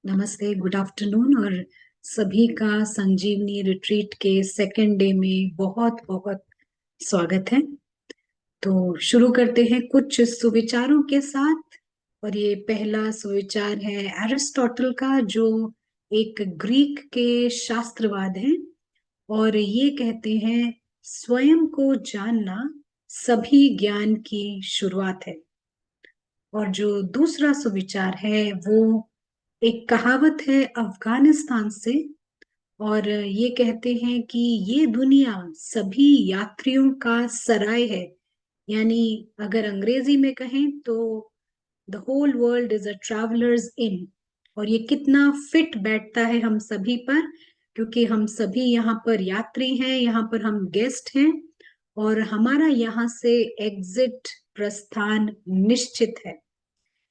नमस्ते, good afternoon. और सभी का संजीवनी रिट्रीट के सेकेंड डे में बहुत बहुत स्वागत है। तो शुरू करते हैं कुछ सुविचारों के साथ। और ये पहला सुविचार है एरिस्टोटल का, जो एक ग्रीक के शास्त्रवाद है। और ये कहते हैं, स्वयं को जानना सभी ज्ञान की शुरुआत है। और जो दूसरा सुविचार है वो एक कहावत है अफगानिस्तान से। और ये कहते हैं कि ये दुनिया सभी यात्रियों का सराय है। यानी अगर अंग्रेजी में कहें तो the whole world is a travellers inn. और ये कितना फिट बैठता है हम सभी पर, क्योंकि हम सभी यहाँ पर यात्री हैं, यहाँ पर हम गेस्ट हैं। और हमारा यहाँ से एग्जिट, प्रस्थान निश्चित है।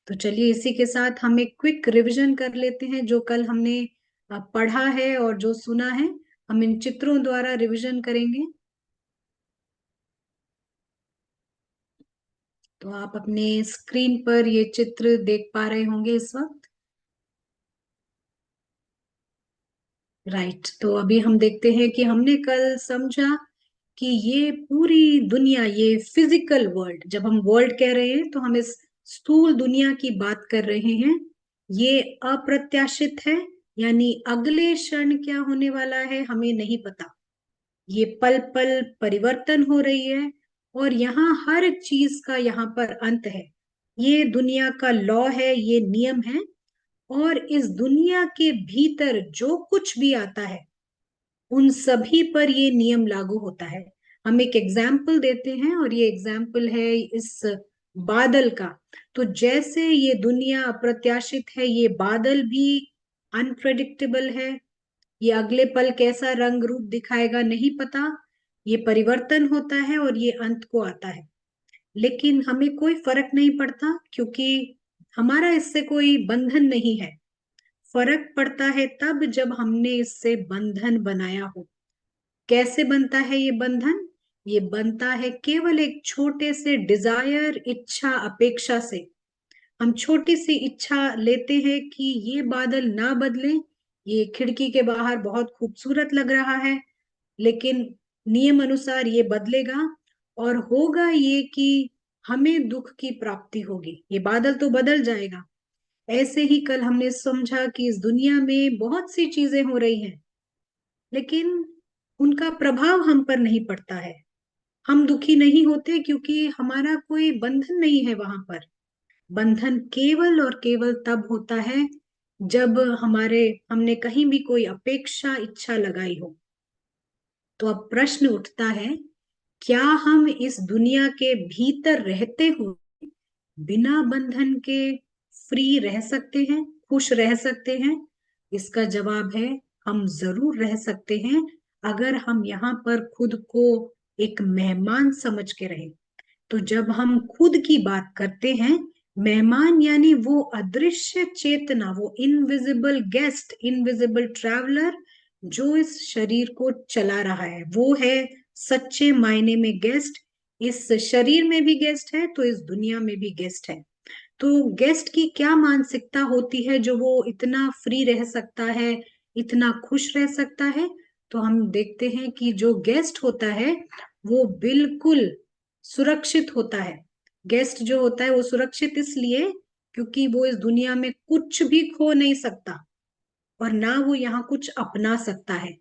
तो चलिए इसी के साथ हम एक क्विक रिवीजन कर लेते हैं जो कल हमने पढ़ा है और जो सुना है। हम इन चित्रों द्वारा रिवीजन करेंगे। तो आप अपने स्क्रीन पर ये चित्र देख पा रहे होंगे इस वक्त। राइट, तो अभी हम देखते हैं कि हमने कल समझा कि ये पूरी दुनिया, ये फिजिकल वर्ल्ड, जब हम वर्ल्ड कह रहे हैं तो हम इस स्थूल दुनिया की बात कर रहे हैं। ये अप्रत्याशित है, यानी अगले क्षण क्या होने वाला है हमें नहीं पता। ये पल पल परिवर्तन हो रही है। और यहाँ हर चीज का यहाँ पर अंत है। ये दुनिया का लॉ है, ये नियम है। और इस दुनिया के भीतर जो कुछ भी आता है उन सभी पर ये नियम लागू होता है। हम एक एग्जाम्पल देते हैं, और ये एग्जाम्पल है इस बादल का। तो जैसे ये दुनिया अप्रत्याशित है, ये बादल भी अनप्रेडिक्टेबल है। ये अगले पल कैसा रंग रूप दिखाएगा नहीं पता। ये परिवर्तन होता है और ये अंत को आता है। लेकिन हमें कोई फर्क नहीं पड़ता, क्योंकि हमारा इससे कोई बंधन नहीं है। फर्क पड़ता है तब जब हमने इससे बंधन बनाया हो। कैसे बनता है ये बंधन? ये बनता है केवल एक छोटे से डिजायर, इच्छा, अपेक्षा से। हम छोटी सी इच्छा लेते हैं कि ये बादल ना बदले, ये खिड़की के बाहर बहुत खूबसूरत लग रहा है, लेकिन नियम अनुसार ये बदलेगा। और होगा ये कि हमें दुख की प्राप्ति होगी। ये बादल तो बदल जाएगा। ऐसे ही कल हमने समझा कि इस दुनिया में बहुत सी चीजें हो रही हैं, लेकिन उनका प्रभाव हम पर नहीं पड़ता है। हम दुखी नहीं होते, क्योंकि हमारा कोई बंधन नहीं है वहां पर। बंधन केवल और केवल तब होता है जब हमने कहीं भी कोई अपेक्षा, इच्छा लगाई हो। तो अब प्रश्न उठता है, क्या हम इस दुनिया के भीतर रहते हुए बिना बंधन के फ्री रह सकते हैं, खुश रह सकते हैं? इसका जवाब है, हम जरूर रह सकते हैं, अगर हम यहाँ पर खुद को एक मेहमान समझ के रहें। तो जब हम खुद की बात करते हैं, मेहमान यानी वो अदृश्य चेतना, वो इनविजिबल गेस्ट, इनविजिबल ट्रैवलर जो इस शरीर को चला रहा है, वो है सच्चे मायने में गेस्ट। इस शरीर में भी गेस्ट है तो इस दुनिया में भी गेस्ट है। तो गेस्ट की क्या मानसिकता होती है जो वो इतना फ्री रह सकता है, इतना खुश रह सकता है? तो हम देखते हैं कि जो गेस्ट होता है वो बिल्कुल सुरक्षित होता है। गेस्ट जो होता है वो सुरक्षित इसलिए क्योंकि वो इस दुनिया में कुछ भी खो नहीं सकता, और ना वो यहाँ कुछ अपना सकता है।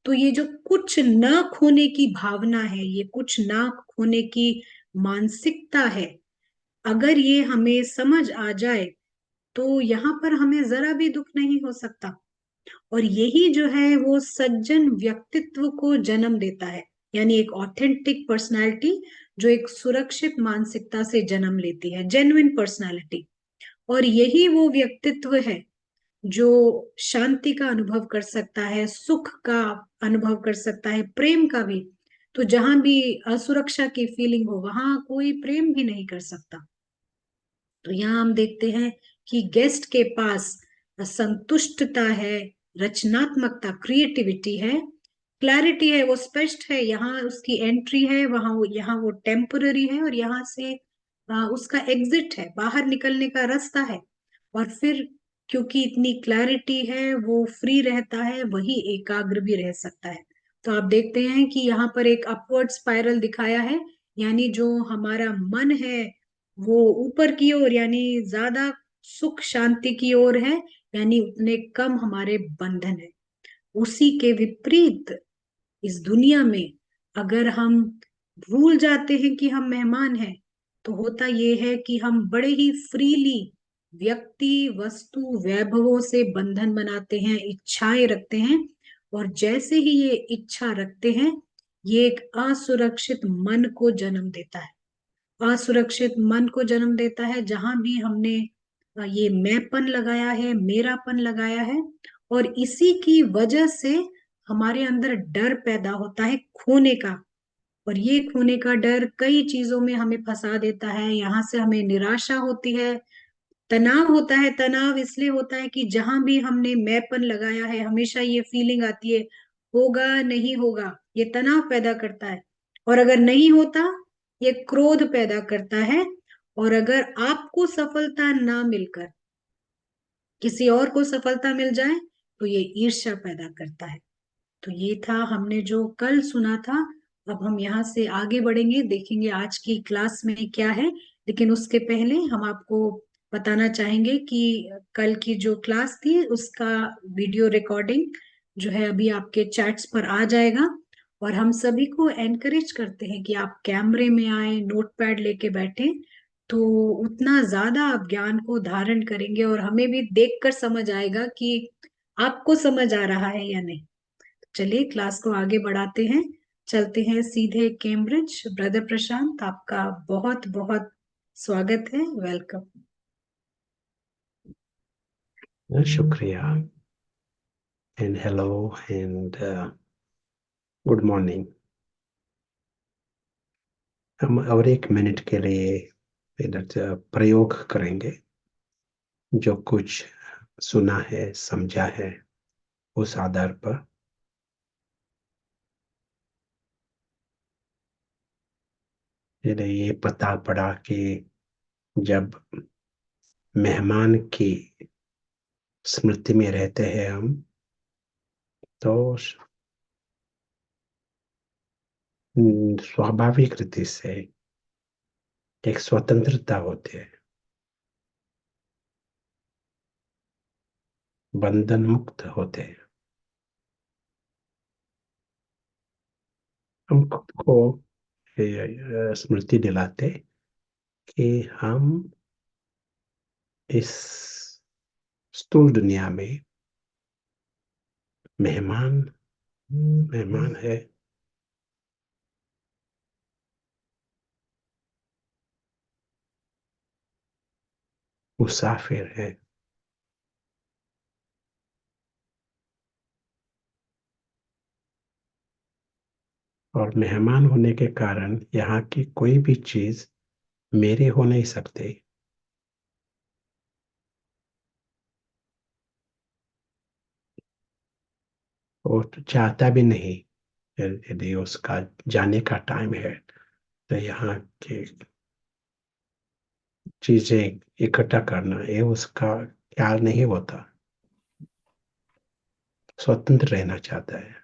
तो ये जो कुछ न खोने की भावना है, ये कुछ ना खोने की मानसिकता है, अगर ये हमें समझ आ जाए तो यहाँ पर हमें जरा भी दुख नहीं हो सकता। और यही जो है वो सज्जन व्यक्तित्व को जन्म देता है, यानी एक ऑथेंटिक पर्सनालिटी जो एक सुरक्षित मानसिकता से जन्म लेती है, जेन्युइन पर्सनालिटी। और यही वो व्यक्तित्व है जो शांति का अनुभव कर सकता है, सुख का अनुभव कर सकता है, प्रेम का भी। तो जहां भी असुरक्षा की फीलिंग हो वहां कोई प्रेम भी नहीं कर सकता। तो यहाँ हम देखते हैं कि गेस्ट के पास संतुष्टता है, रचनात्मकता, क्रिएटिविटी है, क्लैरिटी है, वो स्पष्ट है। यहाँ उसकी एंट्री है, यहाँ वो टेम्पररी है, और यहाँ से उसका एग्जिट है, बाहर निकलने का रास्ता है। और फिर क्योंकि इतनी क्लैरिटी है, वो फ्री रहता है, वही एकाग्र भी रह सकता है। तो आप देखते हैं कि यहाँ पर एक अपवर्ड स्पाइरल दिखाया है, यानी जो हमारा मन है वो ऊपर की ओर, यानी ज्यादा सुख शांति की ओर है, यानी उतने कम हमारे बंधन है। उसी के विपरीत इस दुनिया में अगर हम भूल जाते हैं कि हम मेहमान हैं, तो होता ये है कि हम बड़े ही फ्रीली व्यक्ति वस्तु वैभवों से बंधन बनाते हैं, इच्छाएं रखते हैं। और जैसे ही ये इच्छा रखते हैं, ये एक असुरक्षित मन को जन्म देता है। असुरक्षित मन को जन्म देता है, जहां भी हमने ये मैंपन लगाया है, मेरापन लगाया है। और इसी की वजह से हमारे अंदर डर पैदा होता है खोने का। और ये खोने का डर कई चीजों में हमें फंसा देता है। यहाँ से हमें निराशा होती है, तनाव होता है। तनाव इसलिए होता है कि जहां भी हमने मैंपन लगाया है, हमेशा ये फीलिंग आती है, होगा नहीं होगा, ये तनाव पैदा करता है। और अगर नहीं होता, ये क्रोध पैदा करता है। और अगर आपको सफलता ना मिलकर किसी और को सफलता मिल जाए, तो ये ईर्ष्या पैदा करता है। तो ये था हमने जो कल सुना था। अब हम यहाँ से आगे बढ़ेंगे, देखेंगे आज की क्लास में क्या है। लेकिन उसके पहले हम आपको बताना चाहेंगे कि कल की जो क्लास थी उसका वीडियो रिकॉर्डिंग जो है अभी आपके चैट्स पर आ जाएगा। और हम सभी को एनकरेज करते हैं कि आप कैमरे में आए, नोटपैड लेके बैठे, तो उतना ज्यादा आप ज्ञान को धारण करेंगे और हमें भी देखकर समझ आएगा कि आपको समझ आ रहा है या नहीं। चलिए क्लास को आगे बढ़ाते हैं, चलते हैं सीधे कैम्ब्रिज। ब्रदर प्रशांत, आपका बहुत बहुत स्वागत है, वेलकम। शुक्रिया and hello and good morning. हम और 1 मिनट के लिए इधर से प्रयोग करेंगे। जो कुछ सुना है, समझा है, उस आधार पर फिर ये पता पड़ा कि जब मेहमान की स्मृति में रहते हैं हम, तो स्वाभाविक रीति से एक स्वतंत्रता होती है, बंधन मुक्त होते हैं। हम खुद को स्मृति दिलाते कि हम इस स्थूल दुनिया में मेहमान मेहमान है। मुसाफिर है। और मेहमान होने के कारण यहाँ की कोई भी चीज मेरे हो नहीं सकते। और तो चाहता भी नहीं। यदि उसका जाने का टाइम है, तो यहाँ की चीजें इकट्ठा करना, ये उसका ख्याल नहीं होता। स्वतंत्र रहना चाहता है।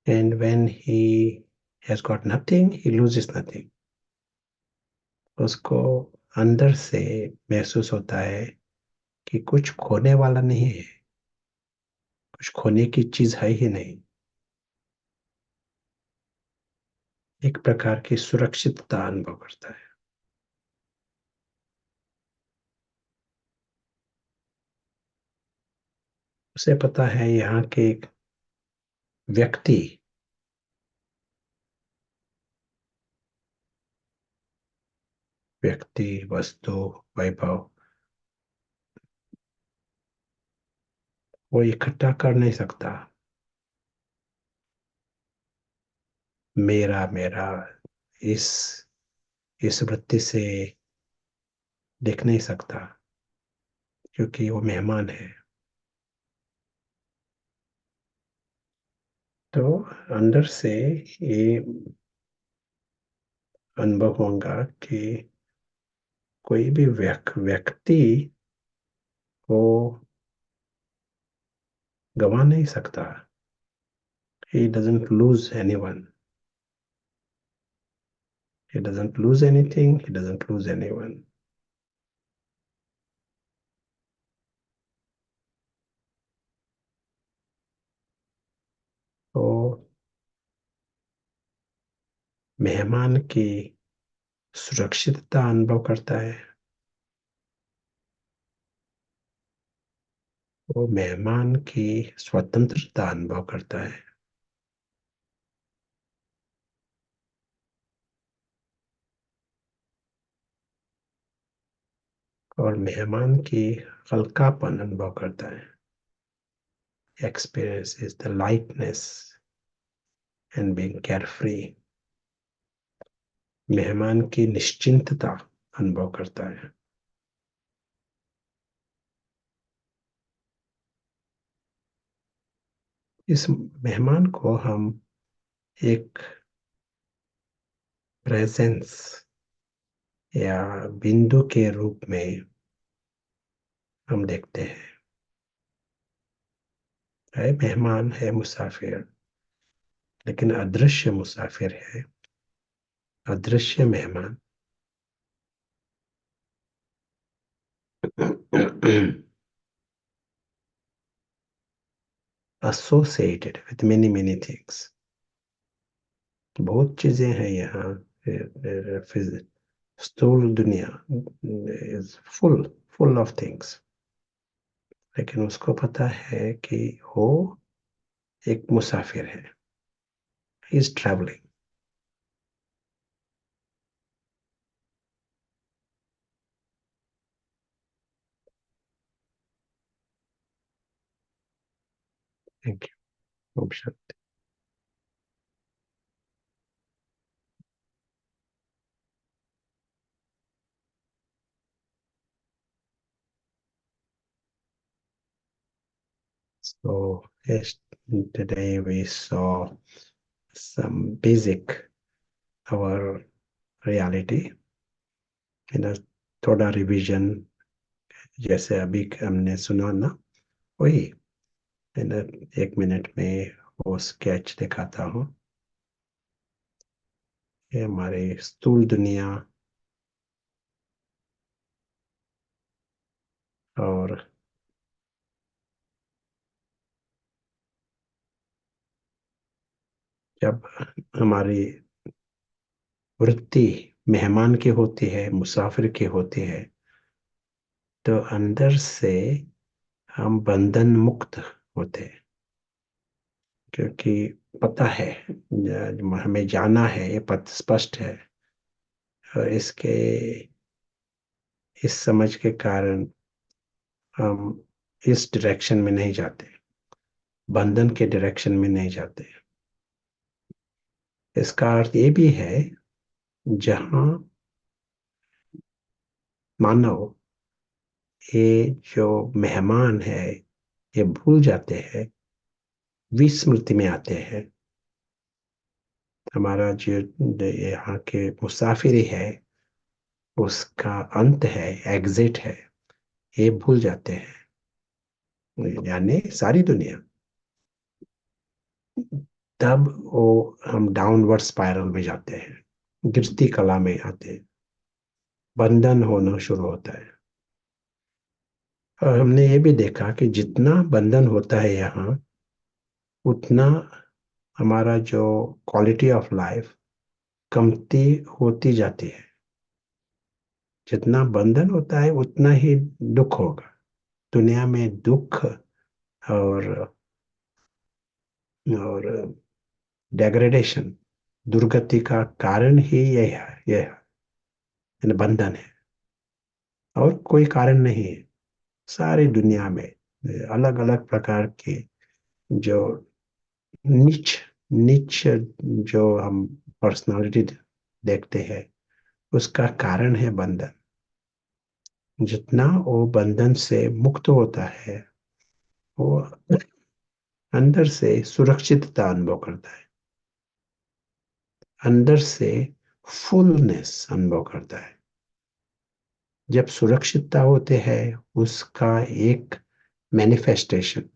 And when he has got nothing, he loses nothing. उसको अंदर से महसूस होता है कि कुछ खोने वाला नहीं है, कुछ खोने की चीज है ही नहीं। एक प्रकार की सुरक्षितता अनुभव करता है। उसे पता है यहाँ के एक व्यक्ति व्यक्ति वस्तु वैभव वो इकट्ठा कर नहीं सकता। मेरा मेरा इस इस वृत्ति से देख नहीं सकता, क्योंकि वो मेहमान है। तो अंदर से ये अनुभव होगा कि कोई भी व्यक्ति को गवा नहीं सकता. He doesn't lose anyone. He doesn't lose anything. He doesn't lose anyone. तो मेहमान की सुरक्षितता अनुभव करता है. वो मेहमान की स्वतंत्रता अनुभव करता है. और मेहमान की हल्कापन अनुभव करता है. Experiences the lightness and being carefree. मेहमान की निश्चिंतता अनुभव करता है. इस मेहमान को हम एक प्रेजेंस या बिंदु के रूप में हम देखते हैं. है मेहमान, है मुसाफिर, लेकिन अदृश्य मुसाफिर है, अदृश्य मेहमान. associated with many things. बहुत चीजें हैं यहाँ. स्थूल दुनिया is full of things. लेकिन उसको पता है कि वो एक मुसाफिर है. He is traveling. Thank you. Om Shanti. So yes, today we saw some basic our reality. थोड़ा रिवीजन जैसे अभी हमने सुना ना, वही 1 मिनट में वो स्केच दिखाता हूँ. ये हमारी स्थूल दुनिया और जब हमारी वृत्ति मेहमान की होती है, मुसाफिर की होती है, तो अंदर से हम बंधन मुक्त होते हैं. क्योंकि पता है हमें जाना है, ये पथ स्पष्ट है. और इस समझ के कारण हम इस डायरेक्शन में नहीं जाते, बंधन के डायरेक्शन में नहीं जाते. इसका अर्थ ये भी है, जहां मानव ये जो मेहमान है ये भूल जाते हैं, विस्मृति में आते हैं. हमारा जो यहाँ के मुसाफिरी है, उसका अंत है, एग्जिट है, ये भूल जाते हैं. यानी सारी दुनिया. तब वो हम डाउनवर्ड स्पाइरल में जाते हैं, गिरती कला में आते हैं, बंधन होना शुरू होता है. और हमने ये भी देखा कि जितना बंधन होता है यहाँ, उतना हमारा जो क्वालिटी ऑफ लाइफ कमती होती जाती है. जितना बंधन होता है उतना ही दुख होगा. दुनिया में दुख और डेग्रेडेशन, दुर्गति का कारण ही यह बंधन है, और कोई कारण नहीं है. सारी दुनिया में अलग अलग प्रकार के जो नीच नीच जो हम पर्सनालिटी देखते हैं, उसका कारण है बंधन. जितना वो बंधन से मुक्त होता है, वो अंदर से सुरक्षितता अनुभव करता है, अंदर से फुलनेस अनुभव करता है। जब सुरक्षितता होते है उसका एक मैनिफेस्टेशन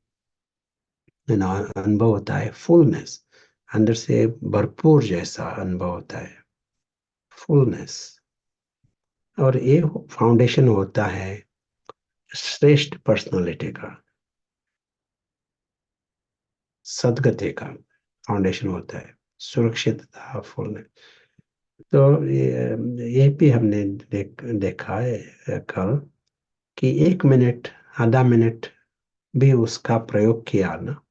अनुभव होता है, फुलनेस, अंदर से भरपूर जैसा अनुभव होता है, फुलनेस। और ये फाउंडेशन होता है श्रेष्ठ पर्सनालिटी का, सदगति का फाउंडेशन होता है, सुरक्षितता, फुलनेस। तो ये भी हमने देखा है कल कि 1 मिनट, आधा मिनट भी उसका प्रयोग किया ना,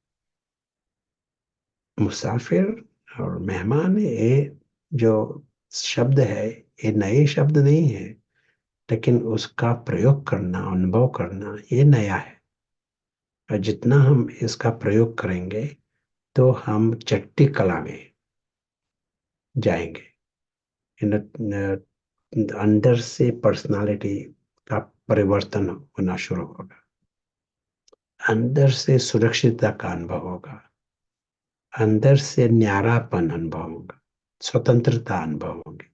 मुसाफिर और मेहमान, ये जो शब्द है ये नए शब्द नहीं है, लेकिन उसका प्रयोग करना, अनुभव करना, ये नया है। और जितना हम इसका प्रयोग करेंगे तो हम चट्टी कला में जाएंगे। अंदर से पर्सनालिटी का परिवर्तन होना शुरू होगा, अंदर से सुरक्षितता का अनुभव होगा, अंदर से न्यारापन अनुभव होगा, स्वतंत्रता अनुभव होगी।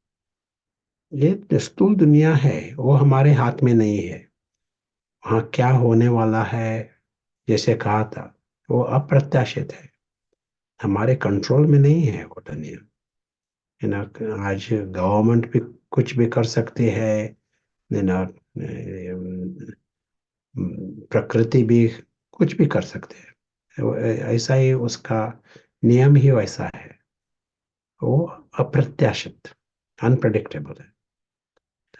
ये स्थूल दुनिया है, वो हमारे हाथ में नहीं है। वहाँ क्या होने वाला है, जैसे कहा था, वो अप्रत्याशित है, हमारे कंट्रोल में नहीं है वो दुनिया, है ना। आज गवर्नमेंट भी कुछ भी कर सकती है, ना, प्रकृति भी कुछ भी कर सकते हैं। ऐसा ही उसका नियम ही वैसा है, वो अप्रत्याशित, अनप्रडिक्टेबल है।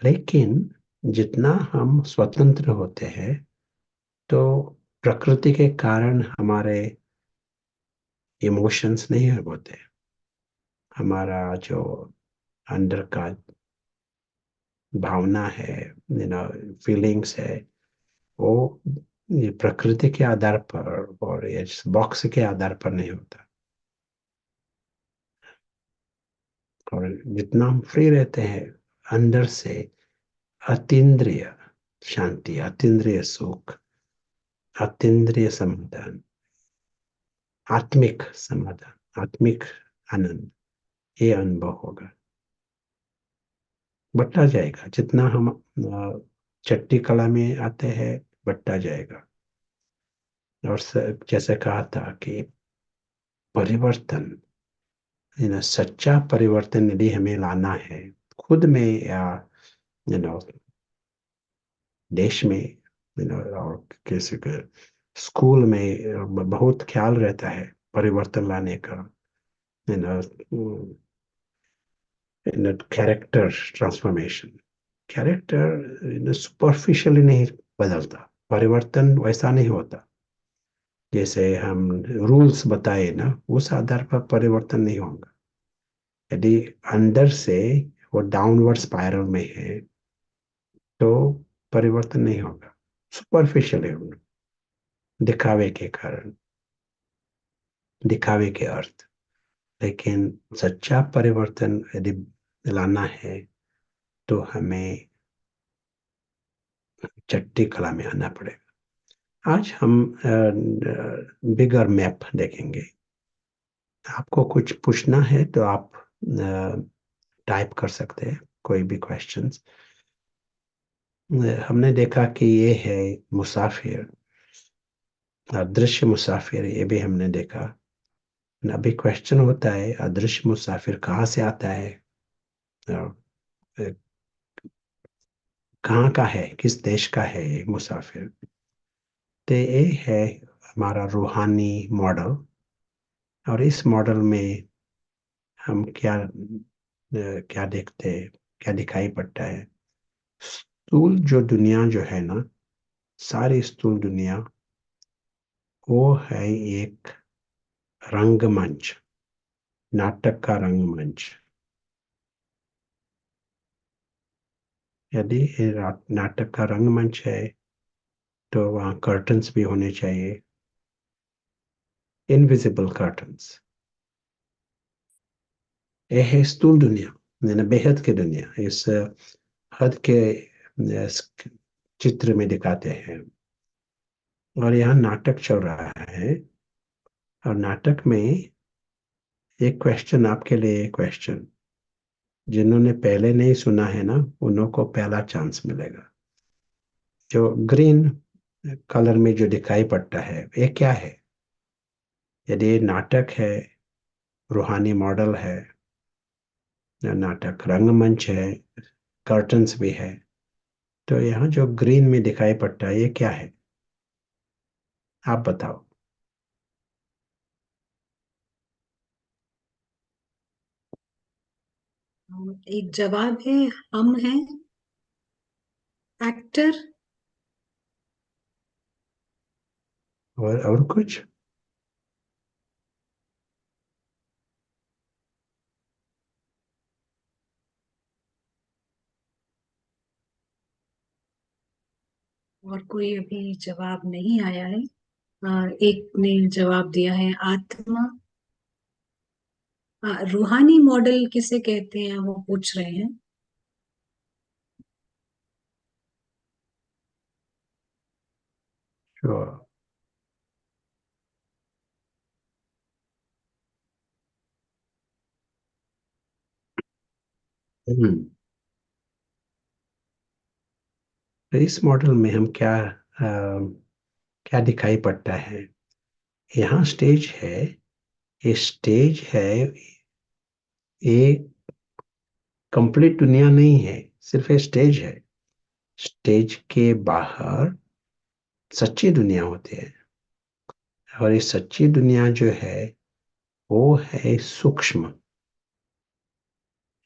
लेकिन जितना हम स्वतंत्र होते हैं तो प्रकृति के कारण हमारे इमोशंस नहीं होते, हमारा जो अंदर का भावना है, फीलिंग्स है, वो ये प्रकृति के आधार पर और इस बॉक्स के आधार पर नहीं होता। और जितना हम फ्री रहते हैं अंदर से, अतीन्द्रिय शांति, अतीन्द्रिय सुख, अतीन्द्रिय समाधान, आत्मिक समाधान, आत्मिक आनंद, ये अनुभव होगा, बढ़ता जाएगा जितना हम चट्टी कला में आते हैं, बढ़ता जाएगा। और जैसे कहा था कि परिवर्तन, सच्चा परिवर्तन यदि हमें लाना है खुद में या यू नो देश में, और किसी के स्कूल में बहुत ख्याल रहता है परिवर्तन लाने का, you know character transformation. Character superficially नहीं बदलता, परिवर्तन वैसा नहीं होता जैसे हम रूल्स बताए ना, उस आधार पर परिवर्तन नहीं होगा। यदि अंदर से वो डाउनवर्ड स्पाइरल में है तो परिवर्तन नहीं होगा, सुपरफिशियल होगा, दिखावे के कारण, दिखावे के अर्थ। लेकिन सच्चा परिवर्तन यदि लाना है तो हमें चट्टी कला में आना पड़ेगा। आज हम बिगर मैप देखेंगे। आपको कुछ पूछना है तो आप टाइप कर सकते हैं कोई भी क्वेश्चंस। हमने देखा कि ये है मुसाफिर, अदृश्य मुसाफिर, ये भी हमने देखा। अभी क्वेश्चन होता है अदृश्य मुसाफिर कहाँ से आता है और कहाँ का है, किस देश का है ये मुसाफिर। तो ये है हमारा रूहानी मॉडल। और इस मॉडल में हम क्या देखते हैं, क्या दिखाई पड़ता है। स्थूल जो दुनिया जो है ना, सारी स्थूल दुनिया वो है एक रंगमंच, नाटक का रंगमंच। यदि ये नाटक का रंगमंच है तो वहाँ कर्टन्स भी होने चाहिए, इनविजिबल कर्टन्स। ये है स्थूल दुनिया, यानी बेहद की दुनिया। इस हद के चित्र में दिखाते हैं। और यहाँ नाटक चल रहा है, और नाटक में एक क्वेश्चन, आपके लिए क्वेश्चन, जिन्होंने पहले नहीं सुना है ना, उन्हों को पहला चांस मिलेगा। जो ग्रीन कलर में जो दिखाई पड़ता है, ये क्या है? यदि ये नाटक है, रूहानी मॉडल है, या नाटक रंगमंच है, कर्टन्स भी है, तो यहाँ जो ग्रीन में दिखाई पड़ता है, ये क्या है? आप बताओ। एक जवाब है, हम हैं एक्टर। और कुछ? और कोई अभी जवाब नहीं आया है। एक ने जवाब दिया है आत्मा। रूहानी मॉडल किसे कहते हैं वो पूछ रहे हैं। श्योर। हम्म। तो इस मॉडल में हम क्या दिखाई पड़ता है? यहाँ स्टेज है, ये स्टेज है, ये कंप्लीट दुनिया नहीं है, सिर्फ ये स्टेज है। स्टेज के बाहर सच्ची दुनिया होती है, और ये सच्ची दुनिया जो है, वो है सूक्ष्म।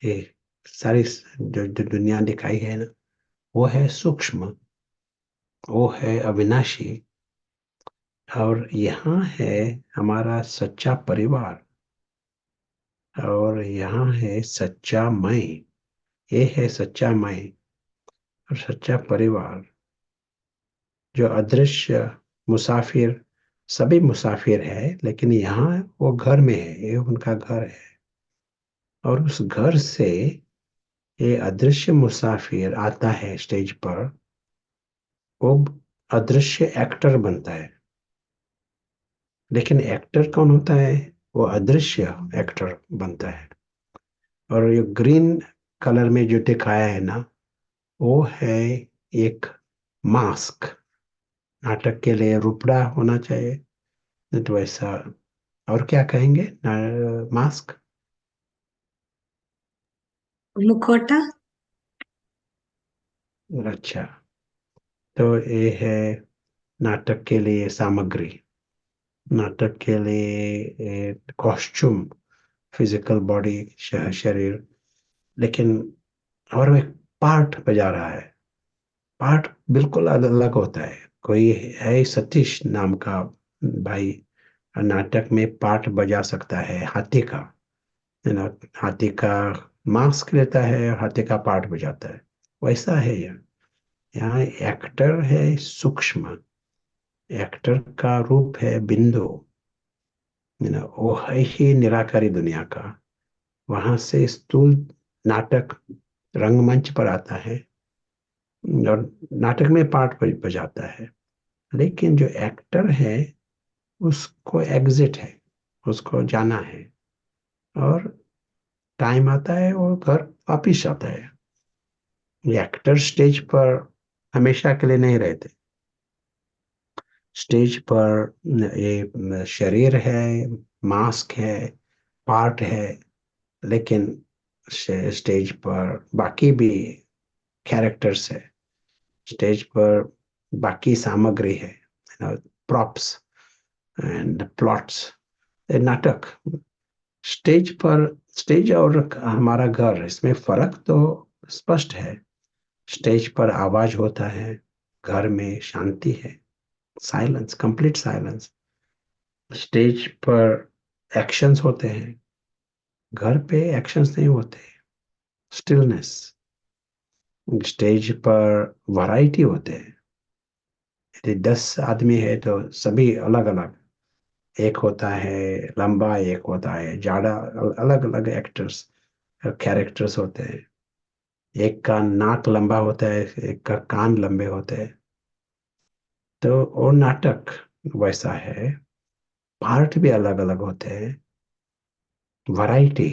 ये सारी जो दुनिया दिखाई है ना, वो है सूक्ष्म, वो है अविनाशी। और यहाँ है हमारा सच्चा परिवार, और यहाँ है सच्चा मैं। ये है सच्चा मैं और सच्चा परिवार। जो अदृश्य मुसाफिर, सभी मुसाफिर है, लेकिन यहाँ वो घर में है, ये उनका घर है। और उस घर से ये अदृश्य मुसाफिर आता है स्टेज पर, वो अदृश्य एक्टर बनता है। लेकिन एक्टर कौन होता है? वो अदृश्य एक्टर बनता है। और ये ग्रीन कलर में जो दिखाया है ना, वो है एक मास्क। नाटक के लिए रुपड़ा होना चाहिए, नहीं तो वैसा। और क्या कहेंगे? मास्क। मुखौटा। अच्छा, तो ये है नाटक के लिए सामग्री, नाटक के लिए कॉस्ट्यूम, फिजिकल बॉडी, शरीर। लेकिन और एक पार्ट बजा रहा है, पार्ट बिल्कुल अलग अलग होता है। कोई है सतीश नाम का भाई, नाटक में पार्ट बजा सकता है हाथी का, है ना। हाथी का मास्क लेता है, हाथी का पार्ट बजाता है। वैसा है यह। यहाँ एक्टर है सूक्ष्म, एक्टर का रूप है बिंदु, है ना। वो है ही निराकारी दुनिया का। वहां से स्थूल नाटक रंगमंच पर आता है, और नाटक में पार्ट बजाता है। लेकिन जो एक्टर है, उसको एग्जिट है, उसको जाना है। और टाइम आता है, वो घर वापिस आता है। ये एक्टर स्टेज पर हमेशा के लिए नहीं रहते। स्टेज पर ये शरीर है, मास्क है, पार्ट है, लेकिन स्टेज पर बाकी भी कैरेक्टर्स है। स्टेज पर बाकी सामग्री है, प्रॉप्स एंड प्लॉट्स। नाटक स्टेज पर, स्टेज और हमारा घर, इसमें फर्क तो स्पष्ट है। स्टेज पर आवाज होता है, घर में शांति है, साइलेंस, कंप्लीट साइलेंस। स्टेज पर एक्शंस होते हैं, घर पे एक्शंस नहीं होते, स्टिलनेस। स्टेज पर वैरायटी होते हैं। यदि 10 आदमी है तो सभी अलग अलग, एक होता है लंबा, एक होता है जाड़ा, अलग अलग एक्टर्स, कैरेक्टर्स होते हैं। एक का नाक लंबा होता है, एक का कान लंबे होते हैं। तो वो नाटक वैसा है, पार्ट भी अलग अलग होते हैं, वैरायटी।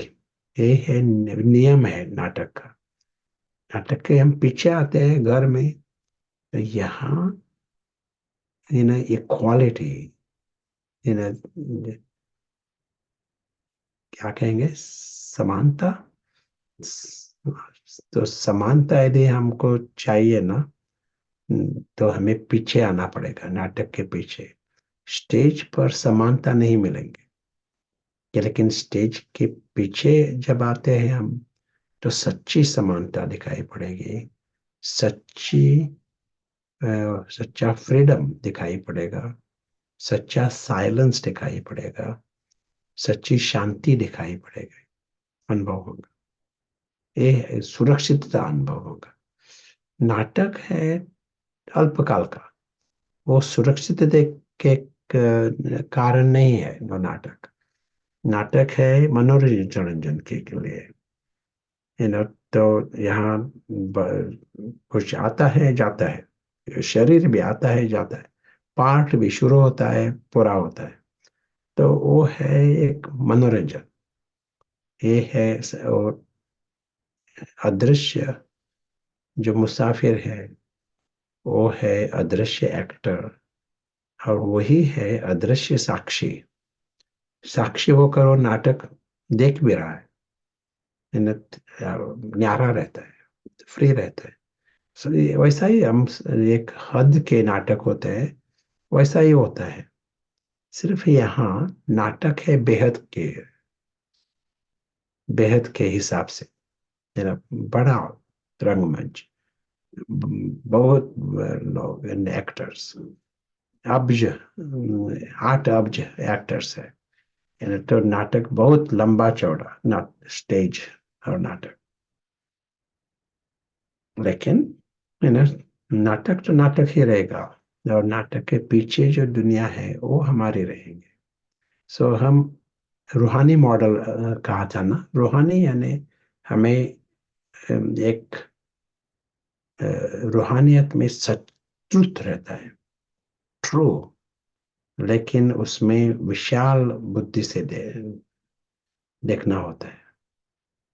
ये है नियम है नाटक का। नाटक के हम पीछे आते हैं घर में, तो यहाँ इक्वालिटी, क्या कहेंगे, समानता। तो समानता यदि हमको चाहिए ना, तो हमें पीछे आना पड़ेगा, नाटक के पीछे। स्टेज पर समानता नहीं मिलेंगे, लेकिन स्टेज के पीछे जब आते हैं हम, तो सच्ची समानता दिखाई पड़ेगी। सच्ची सच्चा फ्रीडम दिखाई पड़ेगा। सच्चा साइलेंस दिखाई पड़ेगा। सच्ची शांति दिखाई पड़ेगी, अनुभव होगा। ये सुरक्षितता अनुभव होगा। नाटक है अल्पकाल का, वो सुरक्षित के कारण नहीं है। वो नाटक नाटक है मनोरंजन के लिए। तो यहाँ कुछ आता है जाता है, शरीर भी आता है जाता है, पाठ भी शुरू होता है पूरा होता है। तो वो है एक मनोरंजन। ये है और अदृश्य जो मुसाफिर है, वो है अदृश्य एक्टर, और वही है अदृश्य साक्षी। साक्षी होकर वो नाटक देख भी रहा है, न्यारा रहता है, फ्री रहता है। So, वैसा ही हम, एक हद के नाटक होते हैं, वैसा ही होता है। सिर्फ यहाँ नाटक है बेहद के हिसाब से, बड़ा रंगमंच, बहुत लोग एक्टर्स, अब्ज, 8 अब्ज एक्टर्स है। तो नाटक बहुत लंबा चौड़ा स्टेज और नाटक। लेकिन नाटक तो नाटक ही रहेगा, और नाटक के पीछे जो दुनिया है वो हमारी रहेंगे। सो हम रूहानी मॉडल कहा था ना, रूहानी यानी हमें एक रूहानियत में सच्चुत रहता है, ट्रू, लेकिन उसमें विशाल बुद्धि से देखना होता है।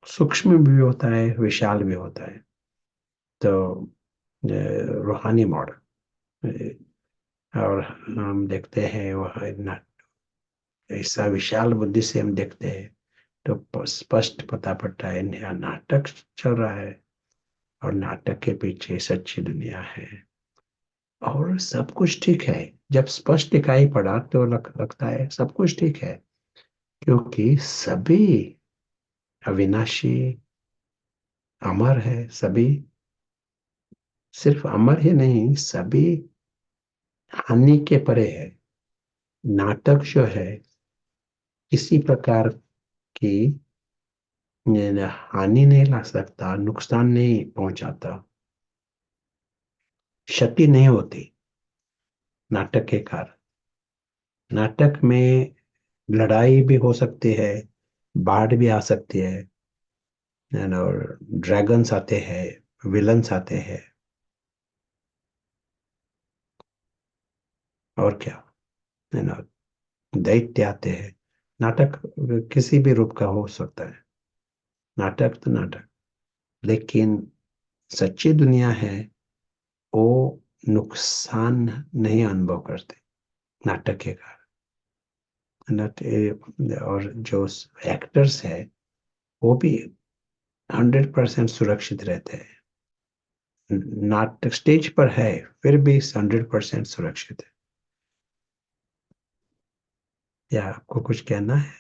सूक्ष्म भी होता है, विशाल भी होता है। तो रूहानी मॉडल, और हम देखते हैं वह ऐसा विशाल बुद्धि से हम देखते हैं, तो स्पष्ट पता पड़ता है नया नाटक चल रहा है, और नाटक के पीछे सच्ची दुनिया है। और सब कुछ ठीक है। जब स्पष्ट दिखाई पड़ा तो लगता है सब कुछ ठीक है, क्योंकि सभी अविनाशी, अमर है सभी। सिर्फ अमर ही नहीं, सभी हानि के परे है। नाटक जो है किसी प्रकार की हानि नहीं ला सकता, नुकसान नहीं पहुंचाता, क्षति नहीं होती नाटक के कारण। नाटक में लड़ाई भी हो सकती है, बाढ़ भी आ सकती है, और ड्रैगन्स आते हैं, विलन्स आते हैं, और क्या, है ना, दैत्य आते हैं। नाटक किसी भी रूप का हो सकता है। नाटक तो नाटक, लेकिन सच्ची दुनिया है वो नुकसान नहीं अनुभव करते नाटक के कारण। और जो एक्टर्स है वो भी 100% सुरक्षित रहते हैं। नाटक स्टेज पर है, फिर भी 100% सुरक्षित है। या आपको कुछ कहना है?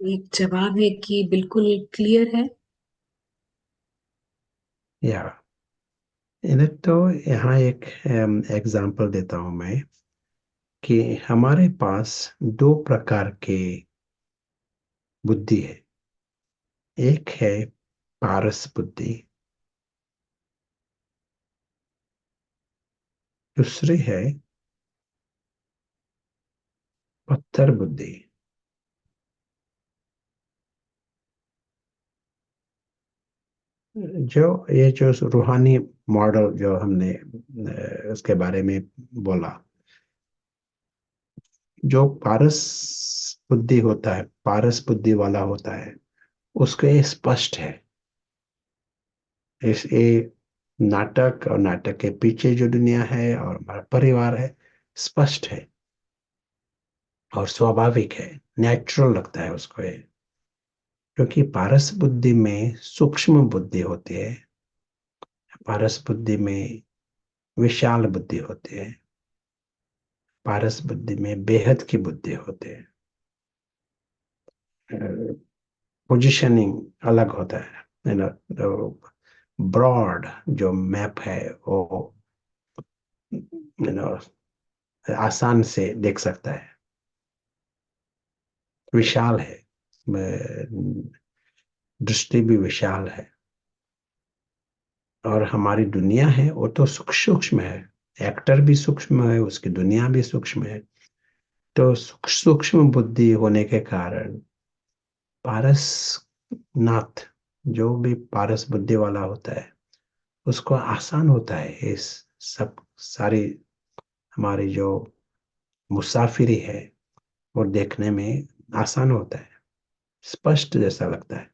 एक जवाब है कि बिल्कुल क्लियर है। या इन्हें तो यहाँ एक एग्जांपल देता हूँ मैं, कि हमारे पास 2 प्रकार के बुद्धि है। एक है पारस बुद्धि, दूसरी है पत्थर बुद्धि। जो ये जो रूहानी मॉडल जो हमने उसके बारे में बोला, जो पारस बुद्धि होता है, पारस बुद्धि वाला होता है, उसके ये स्पष्ट है। इस ये नाटक और नाटक के पीछे जो दुनिया है और हमारा परिवार है, स्पष्ट है और स्वाभाविक है, नेचुरल लगता है उसको ये। क्योंकि पारस बुद्धि में सूक्ष्म बुद्धि होती है, पारस बुद्धि में विशाल बुद्धि होती है, पारस बुद्धि में बेहद की बुद्धि होती है। पोजिशनिंग अलग होता है, ब्रॉड जो मैप है वो आसान से देख सकता है, विशाल है, दृष्टि भी विशाल है। और हमारी दुनिया है वो तो सूक्ष्म है, एक्टर भी सूक्ष्म है, उसकी दुनिया भी सूक्ष्म है। तो सूक्ष्म बुद्धि होने के कारण पारस नाथ, जो भी पारस बुद्धि वाला होता है, उसको आसान होता है इस सब सारी हमारी जो मुसाफिरी है वो देखने में आसान होता है, स्पष्ट जैसा लगता है।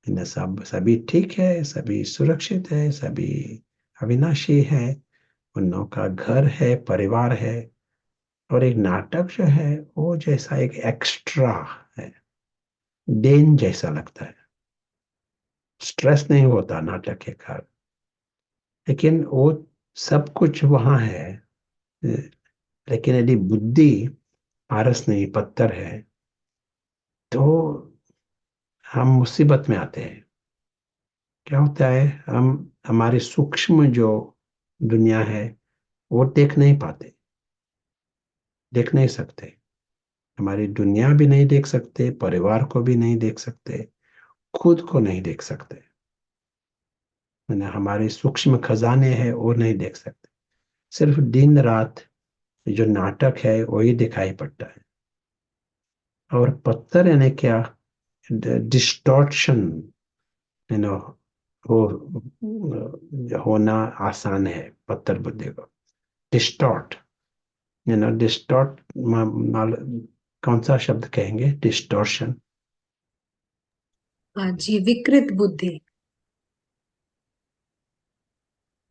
इन्हें सब सभी ठीक है, सभी सुरक्षित है, सभी अविनाशी है, उन लोगों का घर है, परिवार है। और एक नाटक जो है वो जैसा एक एक्स्ट्रा है, देन जैसा लगता है। स्ट्रेस नहीं होता नाटक के कारण, लेकिन वो सब कुछ वहां है। लेकिन यदि बुद्धि पारस नहीं पत्थर है, तो हम मुसीबत में आते हैं। क्या होता है, हम हमारी सूक्ष्म जो दुनिया है वो देख नहीं पाते, देख नहीं सकते। हमारी दुनिया भी नहीं देख सकते, परिवार को भी नहीं देख सकते, खुद को नहीं देख सकते, मैंने हमारे सूक्ष्म खजाने हैं वो नहीं देख सकते। सिर्फ दिन रात जो नाटक है वही दिखाई पड़ता है। और पत्थर यानी क्या, डिस्टॉर्शन, यू नो, हो होना आसान है पत्थर बुद्धि को। डिस्टॉर्ट, डिस्टॉर्ट, कौन सा शब्द कहेंगे, डिस्टॉर्शन? हाँ जी, विकृत बुद्धि।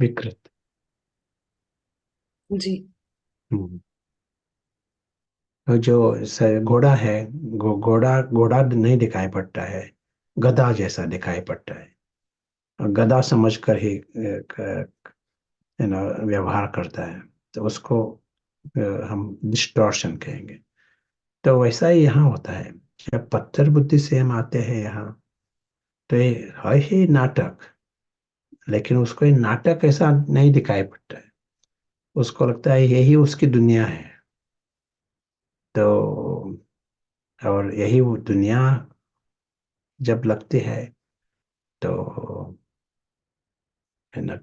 विकृत। जी। हम्म। तो जो घोड़ा है, घोड़ा घोड़ा नहीं दिखाई पड़ता है, गधा जैसा दिखाई पड़ता है। और गधा समझकर ही व्यवहार करता है, तो उसको हम डिस्टॉर्शन कहेंगे। तो वैसा ही यहाँ होता है। जब पत्थर बुद्धि से हम आते हैं यहाँ, तो ये है ही नाटक, लेकिन उसको ये नाटक ऐसा नहीं दिखाई पड़ता है। उसको लगता है यही उसकी दुनिया है। तो और यही वो दुनिया जब लगती है, तो है ना,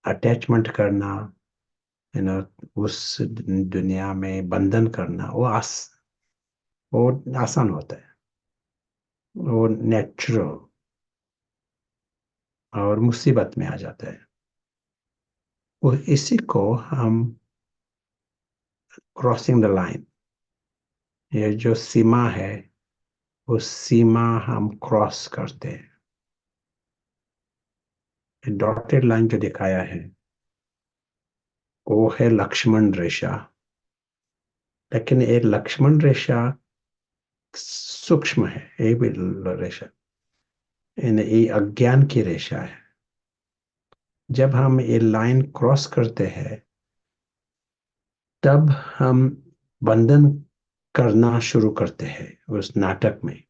अटैचमेंट करना, है ना, उस दुनिया में बंधन करना, वो आसान होता है, वो नेचुरल। और मुसीबत में आ जाता है वो, इसी को हम क्रॉसिंग द लाइन, ये जो सीमा है, वो सीमा हम क्रॉस करते हैं। डॉटेड लाइन जो दिखाया है वो है लक्ष्मण रेखा। लेकिन ये लक्ष्मण रेखा सूक्ष्म है, ये भी रेखा, ये अज्ञान की रेखा है। जब हम ये लाइन क्रॉस करते हैं, तब हम बंधन करना शुरू करते हैं उस नाटक में।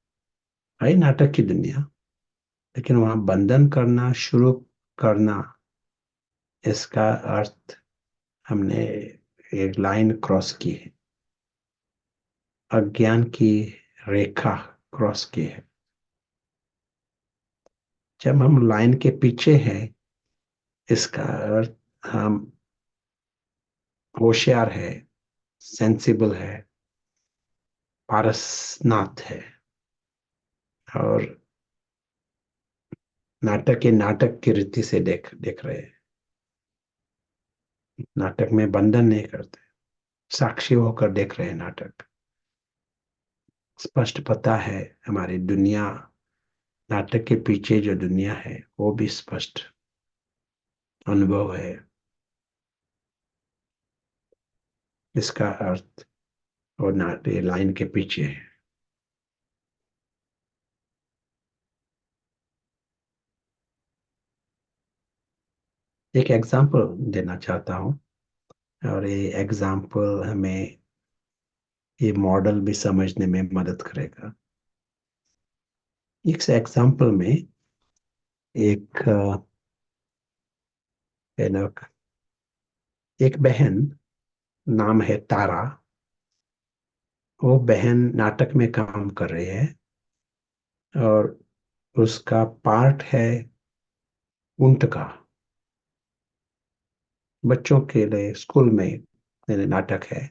है नाटक की दुनिया, लेकिन वहां बंधन करना शुरू करना, इसका अर्थ हमने एक लाइन क्रॉस की है, अज्ञान की रेखा क्रॉस की है। जब हम लाइन के पीछे हैं, इसका अर्थ हम होशियार है, सेंसिबल है, पारसनाथ है। और नाटक ये नाटक की रीति से देख रहे हैं। नाटक में बंधन नहीं करते, साक्षी होकर देख रहे हैं नाटक। स्पष्ट पता है हमारी दुनिया, नाटक के पीछे जो दुनिया है वो भी स्पष्ट अनुभव है। इसका अर्थ और नाट्य लाइन के पीछे है। एक एग्जाम्पल देना चाहता हूँ, और ये एग्जाम्पल हमें ये मॉडल भी समझने में मदद करेगा। इस एग्जाम्पल में एक you know, एक बहन, नाम है तारा। वो बहन नाटक में काम कर रही है, और उसका पार्ट है ऊंट का। बच्चों के लिए स्कूल में नाटक है,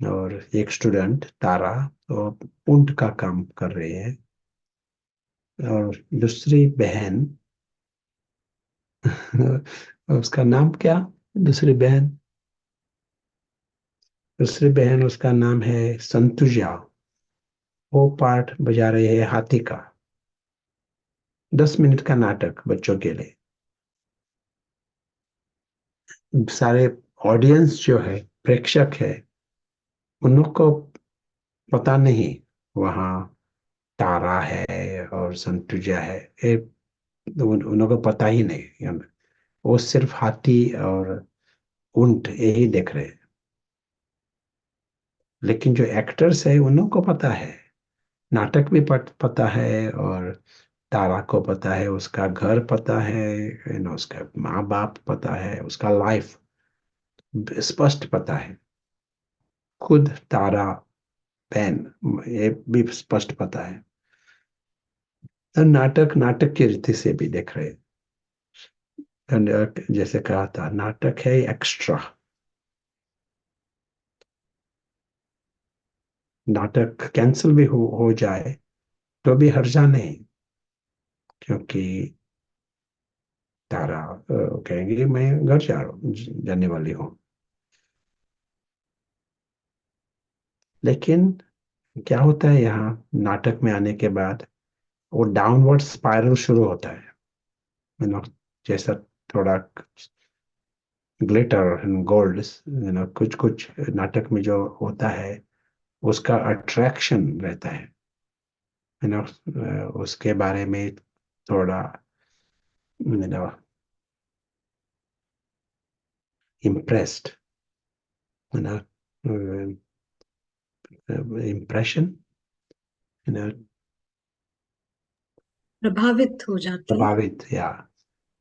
और एक स्टूडेंट तारा तो ऊंट का काम कर रही है, और दूसरी बहन उसका नाम क्या, दूसरी बहन दूसरी बहन उसका नाम है संतुजा। वो पार्ट बजा रही है हाथी का। 10 मिनट का नाटक बच्चों के लिए। सारे ऑडियंस जो है, प्रेक्षक है, उन लोग को पता नहीं वहाँ तारा है और संतुजा है। उन लोगों को पता ही नहीं। वो सिर्फ हाथी और ऊंट यही देख रहे हैं। लेकिन जो एक्टर्स है उन लोगों को पता है, नाटक भी पता है, और तारा को पता है, उसका घर पता है, उसका माँ बाप पता है, उसका लाइफ स्पष्ट पता है। खुद तारा बहन ये भी स्पष्ट पता है। और नाटक नाटक की रीति से भी देख रहे हैं। जैसे कहा था, नाटक है एक्स्ट्रा। नाटक कैंसिल भी हो जाए तो भी हर्जा नहीं, क्योंकि तारा कहेंगे मैं घर जाने वाली हूँ। लेकिन क्या होता है यहाँ नाटक में आने के बाद, वो डाउनवर्ड स्पाइरल शुरू होता है। जैसा थोड़ा ग्लिटर एंड गोल्ड, कुछ कुछ नाटक में जो होता है उसका अट्रैक्शन रहता है। उसके बारे में थोड़ा you know impressed, you know impression, प्रभावित हो जाते हैं। प्रभावित, या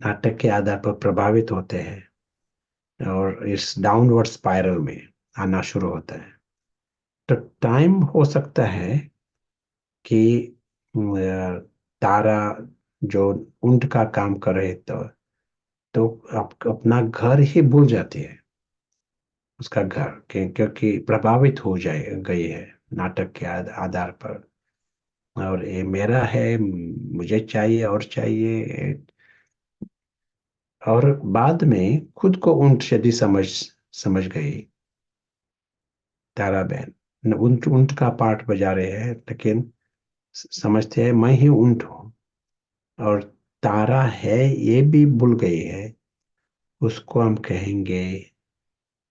नाटक के आधार पर प्रभावित होते हैं, और इस डाउनवर्ड स्पाइरल में आना शुरू होता है। तो टाइम हो सकता है कि तारा जो ऊंट का काम कर रहे तो अपना घर ही भूल जाती है। उसका घर क्योंकि प्रभावित हो जाए गई है नाटक के आधार पर, और ये मेरा है, मुझे चाहिए और चाहिए। और बाद में खुद को ऊंट यदि समझ समझ गई तारा बहन, ऊंट ऊंट का पार्ट बजा रहे हैं, लेकिन समझते हैं मैं ही ऊंट हूँ, और तारा है ये भी भूल गई है। उसको हम कहेंगे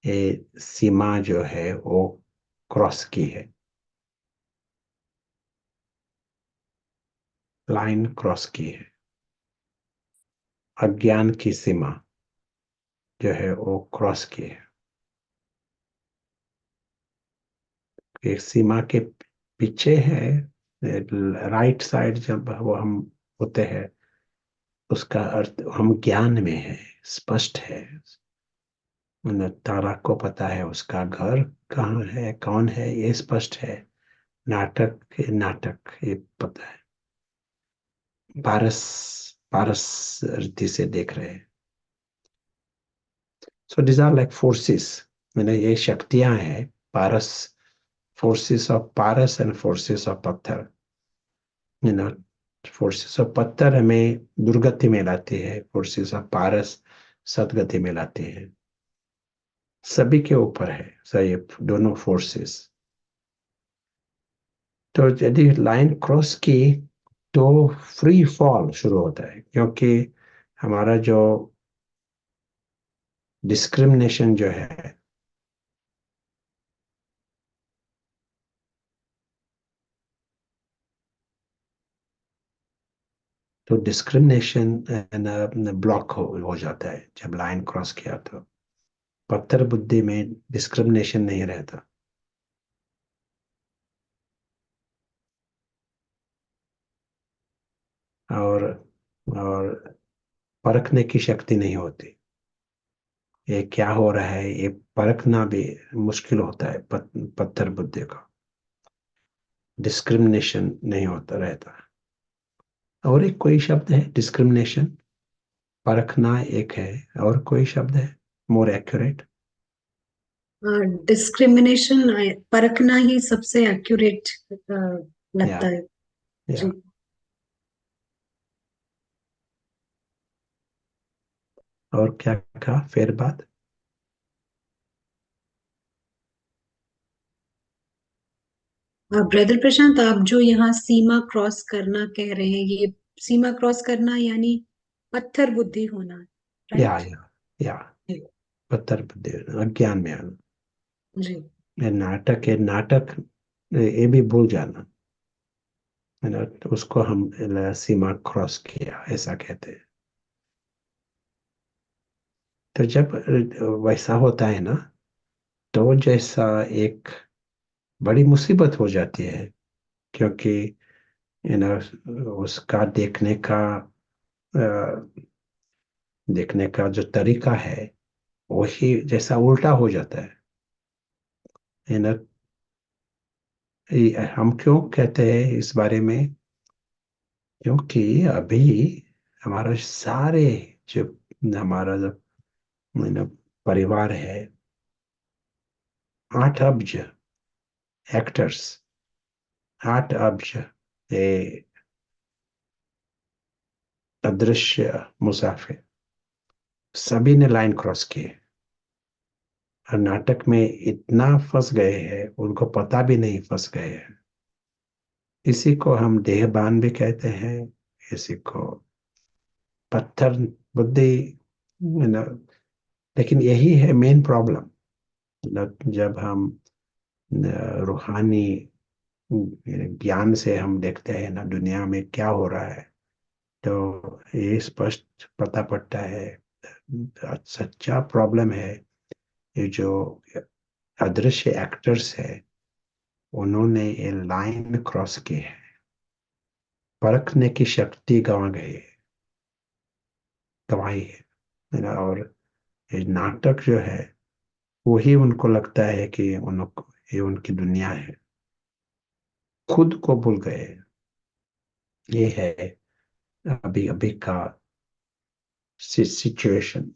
ये सीमा जो है वो क्रॉस की है, लाइन क्रॉस की है। अज्ञान की सीमा जो है वो क्रॉस की है। एक सीमा के पीछे है, राइट साइड जब वो हम होते हैं, उसका अर्थ हम ज्ञान में है, स्पष्ट है। तारा को पता है उसका घर कहाँ है, कौन है, ये स्पष्ट है। नाटक ये पता है। पारस पारस रीति से देख रहे हैं। So these are like forces, मैंने ये शक्तियां हैं। पारस, फोर्सेस ऑफ पारस एंड फोर्सेस ऑफ पत्थर, यू नो फोर्सेस ऑफ पत्थर हमें दुर्गति में लाती है, फोर्सेस ऑफ पारस सदगति में लाती है। सभी के ऊपर है सही, दोनों फोर्सेस। तो यदि लाइन क्रॉस की तो फ्री फॉल शुरू होता है, क्योंकि हमारा जो डिस्क्रिमिनेशन जो है, तो डिस्क्रिमिनेशन ब्लॉक हो जाता है जब लाइन क्रॉस किया। तो पत्थर बुद्धि में डिस्क्रिमिनेशन नहीं रहता, और और परखने की शक्ति नहीं होती। ये क्या हो रहा है ये परखना भी मुश्किल होता है पत्थर बुद्धि का। डिस्क्रिमिनेशन नहीं होता रहता। और एक कोई शब्द है डिस्क्रिमिनेशन, परखना एक है, और कोई शब्द है मोर एक्यूरेट? डिस्क्रिमिनेशन परखना ही सबसे एक्यूरेट या लगता है। जी। या और क्या कहा फिर बात? ब्रदर प्रशांत, आप जो यहाँ सीमा क्रॉस करना कह रहे हैं, ये सीमा क्रॉस करना यानी पत्थर बुद्धि होना, या राइट? या या पत्थर बुद्धि, अज्ञान में आना। जी। ये नाटक है, नाटक ये भी भूल जाना है ना, तो उसको हम सीमा क्रॉस किया ऐसा कहते हैं। तो जब वैसा होता है ना, तो जैसा एक बड़ी मुसीबत हो जाती है, क्योंकि यू नो उसका देखने का जो तरीका है वही जैसा उल्टा हो जाता है। यू नो हम क्यों कहते हैं इस बारे में? क्योंकि अभी हमारा सारे जो हमारा जो यू नो परिवार है, 8 अब्ज एक्टर्स, 8 अब्ज ये अदृश्य मुसाफिर, सभी ने लाइन क्रॉस की। और नाटक में इतना फंस गए हैं उनको पता भी नहीं फंस गए हैं। इसी को हम देहबान भी कहते हैं, इसी को पत्थर बुद्धि, you know, लेकिन यही है मेन प्रॉब्लम। जब हम रूहानी ज्ञान से हम देखते हैं ना दुनिया में क्या हो रहा है, तो ये स्पष्ट पता पड़ता है सच्चा प्रॉब्लम है ये जो अदृश्य एक्टर्स है, उन्होंने ये लाइन क्रॉस की है, परखने की शक्ति गंवाई है ना। और ये नाटक जो है वही उनको लगता है कि उनको ये उनकी दुनिया है, खुद को भूल गए। ये है अभी अभी का सिचुएशन।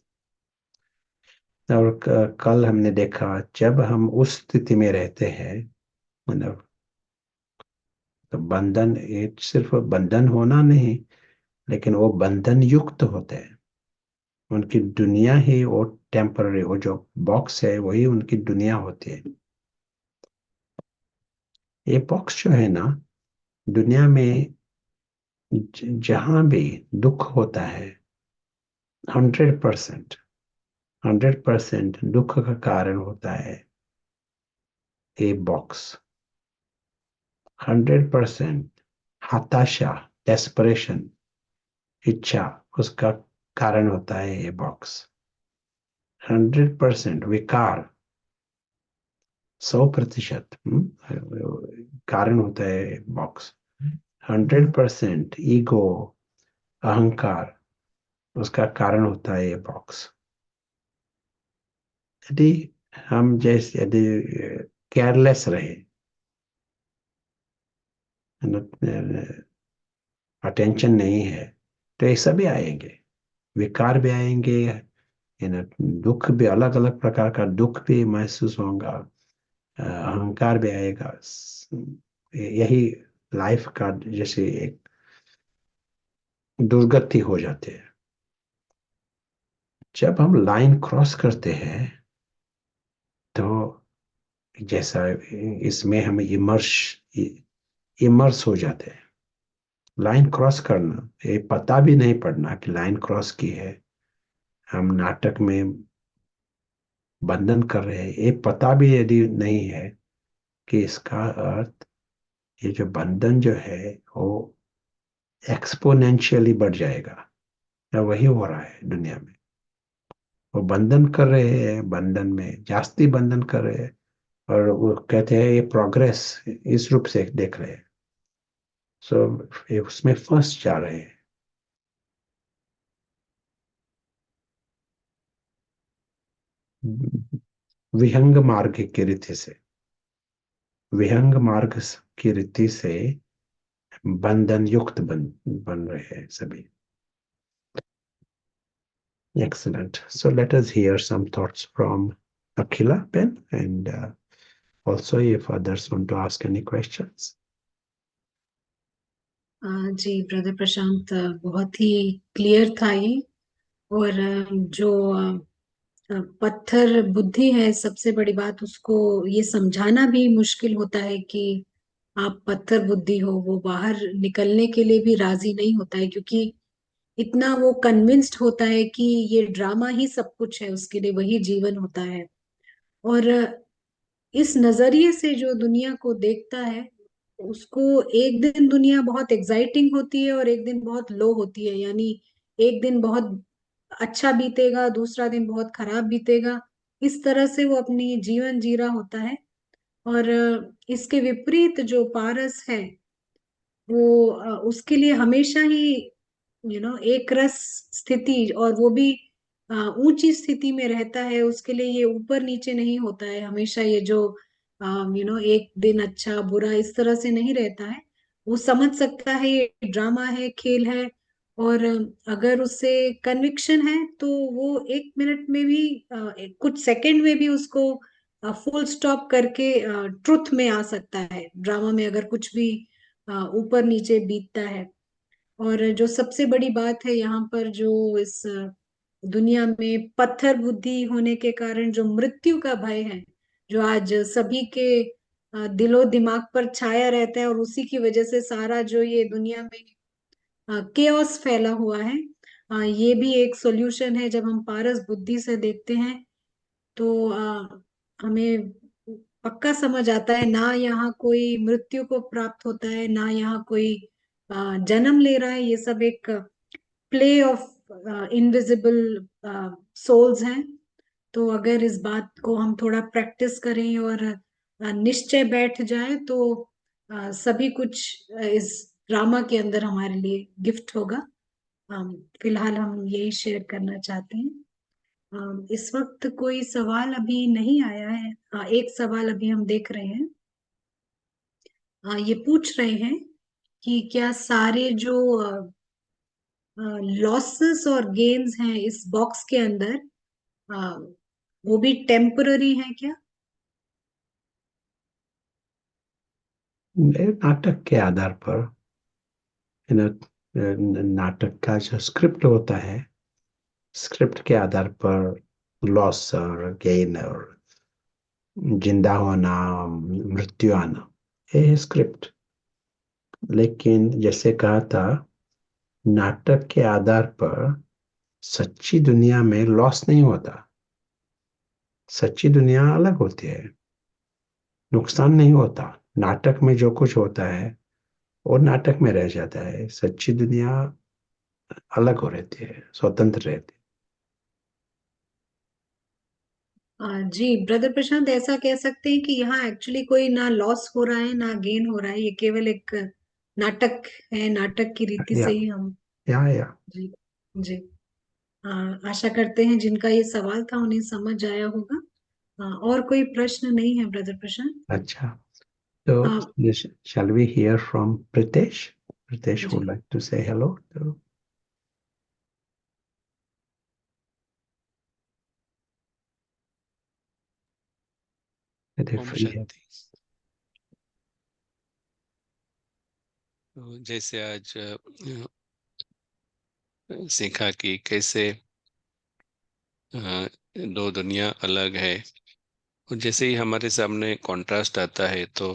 और कल हमने देखा जब हम उस स्थिति में रहते हैं, मतलब तो बंधन, ये सिर्फ बंधन होना नहीं, लेकिन वो बंधन युक्त होते हैं। उनकी दुनिया ही वो टेम्पररी, वो जो बॉक्स है वही उनकी दुनिया होती है। ये बॉक्स जो है ना दुनिया में, जहां भी दुख होता है, 100%, 100% दुख का कारण होता है ये बॉक्स। 100% हताशा, डेस्परेशन, इच्छा, उसका कारण होता है ये बॉक्स। 100% विकार, 100% कारण होता है बॉक्स। 100% ईगो, अहंकार, उसका कारण होता है ये बॉक्स। यदि हम जैसे यदि केयरलेस रहे, अटेंशन नहीं है, तो ये सभी आएंगे, विकार भी आएंगे, दुख भी, अलग अलग प्रकार का दुख भी महसूस होगा, अहंकार भी आएगा। यही लाइफ का जैसे एक दुर्गति हो जाते हैं। जब हम लाइन क्रॉस करते हैं तो जैसा इसमें हम इमर्स हो जाते हैं। लाइन क्रॉस करना, ये पता भी नहीं पड़ना कि लाइन क्रॉस की है। हम नाटक में बंधन कर रहे हैं, ये पता भी यदि नहीं है कि इसका अर्थ, ये जो बंधन जो है वो एक्सपोनेंशियली बढ़ जाएगा। या वही हो रहा है दुनिया में। वो बंधन कर रहे हैं, बंधन में जास्ती बंधन कर रहे हैं, और वो कहते हैं ये प्रोग्रेस इस रूप से देख रहे हैं। सो ये उसमें फंस जा रहे हैं। विहंग मार्ग की रीति से, विहंग मार्ग की रीति से बंधन युक्त बन रहे हैं सभी। Excellent. So let us hear some thoughts from Akhila Ben, and also if others want to ask any questions. जी ब्रदर प्रशांत, बहुत ही क्लियर था ये। और जो पत्थर बुद्धि है, सबसे बड़ी बात उसको ये समझाना भी मुश्किल होता है कि आप पत्थर बुद्धि हो। वो बाहर निकलने के लिए भी राजी नहीं होता है, क्योंकि इतना वो कन्विंस्ड होता है कि ये ड्रामा ही सब कुछ है, उसके लिए वही जीवन होता है। और इस नजरिए से जो दुनिया को देखता है, उसको एक दिन दुनिया बहुत एक्साइटिंग होती है और एक दिन बहुत लो होती है। यानी एक दिन बहुत अच्छा बीतेगा, दूसरा दिन बहुत खराब बीतेगा। इस तरह से वो अपनी जीवन जी रहा होता है। और इसके विपरीत जो पारस है, वो उसके लिए हमेशा ही एक रस स्थिति, और वो भी ऊंची स्थिति में रहता है। उसके लिए ये ऊपर नीचे नहीं होता है हमेशा। ये जो एक दिन अच्छा बुरा इस तरह से नहीं रहता है। वो समझ सकता है ये ड्रामा है, खेल है। और अगर उससे कन्विक्शन है तो वो एक मिनट में भी, कुछ सेकंड में भी उसको फुल स्टॉप करके ट्रुथ में आ सकता है। ड्रामा में अगर कुछ भी ऊपर नीचे बीतता है। और जो सबसे बड़ी बात है यहाँ पर, जो इस दुनिया में पत्थर बुद्धि होने के कारण जो मृत्यु का भय है, जो आज सभी के दिलो दिमाग पर छाया रहता है, और उसी की वजह से सारा जो ये दुनिया में केओस फैला हुआ है, ये भी एक सॉल्यूशन है। जब हम पारस बुद्धि से देखते हैं तो हमें पक्का समझ आता है, ना यहाँ कोई मृत्यु को प्राप्त होता है, ना यहाँ कोई जन्म ले रहा है। ये सब एक प्ले ऑफ इनविजिबल सोल्स हैं। तो अगर इस बात को हम थोड़ा प्रैक्टिस करें और निश्चय बैठ जाए, तो सभी कुछ इस ड्रामा के अंदर हमारे लिए गिफ्ट होगा। फिलहाल हम यही शेयर करना चाहते हैं। इस वक्त कोई सवाल अभी नहीं आया है। एक सवाल अभी हम देख रहे हैं। ये पूछ रहे हैं कि क्या सारे जो लॉसेस और गेन्स हैं इस बॉक्स के अंदर, आ, वो भी टेम्पररी है क्या? नाटक के आधार पर, नाटक का जो स्क्रिप्ट होता है, स्क्रिप्ट के आधार पर लॉस और गेन और जिंदा होना, मृत्यु आना, ये है स्क्रिप्ट। लेकिन जैसे कहा था, नाटक के आधार पर सच्ची दुनिया में लॉस नहीं होता। सच्ची दुनिया अलग होती है, नुकसान नहीं होता। नाटक में जो कुछ होता है वो नाटक में रह जाता है। सच्ची दुनिया अलग हो रहती है, स्वतंत्र रहती जी ब्रदर प्रशांत, ऐसा कह सकते हैं कि यहाँ एक्चुअली कोई ना लॉस हो रहा है ना गेन हो रहा है। ये केवल एक नाटक है। नाटक की रीति है। से ही हम। या जी। जी। आशा करते हैं जिनका ये सवाल था उन्हें समझ आया होगा। और कोई प्रश्न नहीं है ब्रदर प्रशांत? अच्छा, तो हाँ। shall we hear from Pritesh? Pritesh ji. would like to say hello to Om free है। शांति। तो जैसे आज सीखा कि कैसे दो दुनिया अलग है। और जैसे ही हमारे सामने कंट्रास्ट आता है तो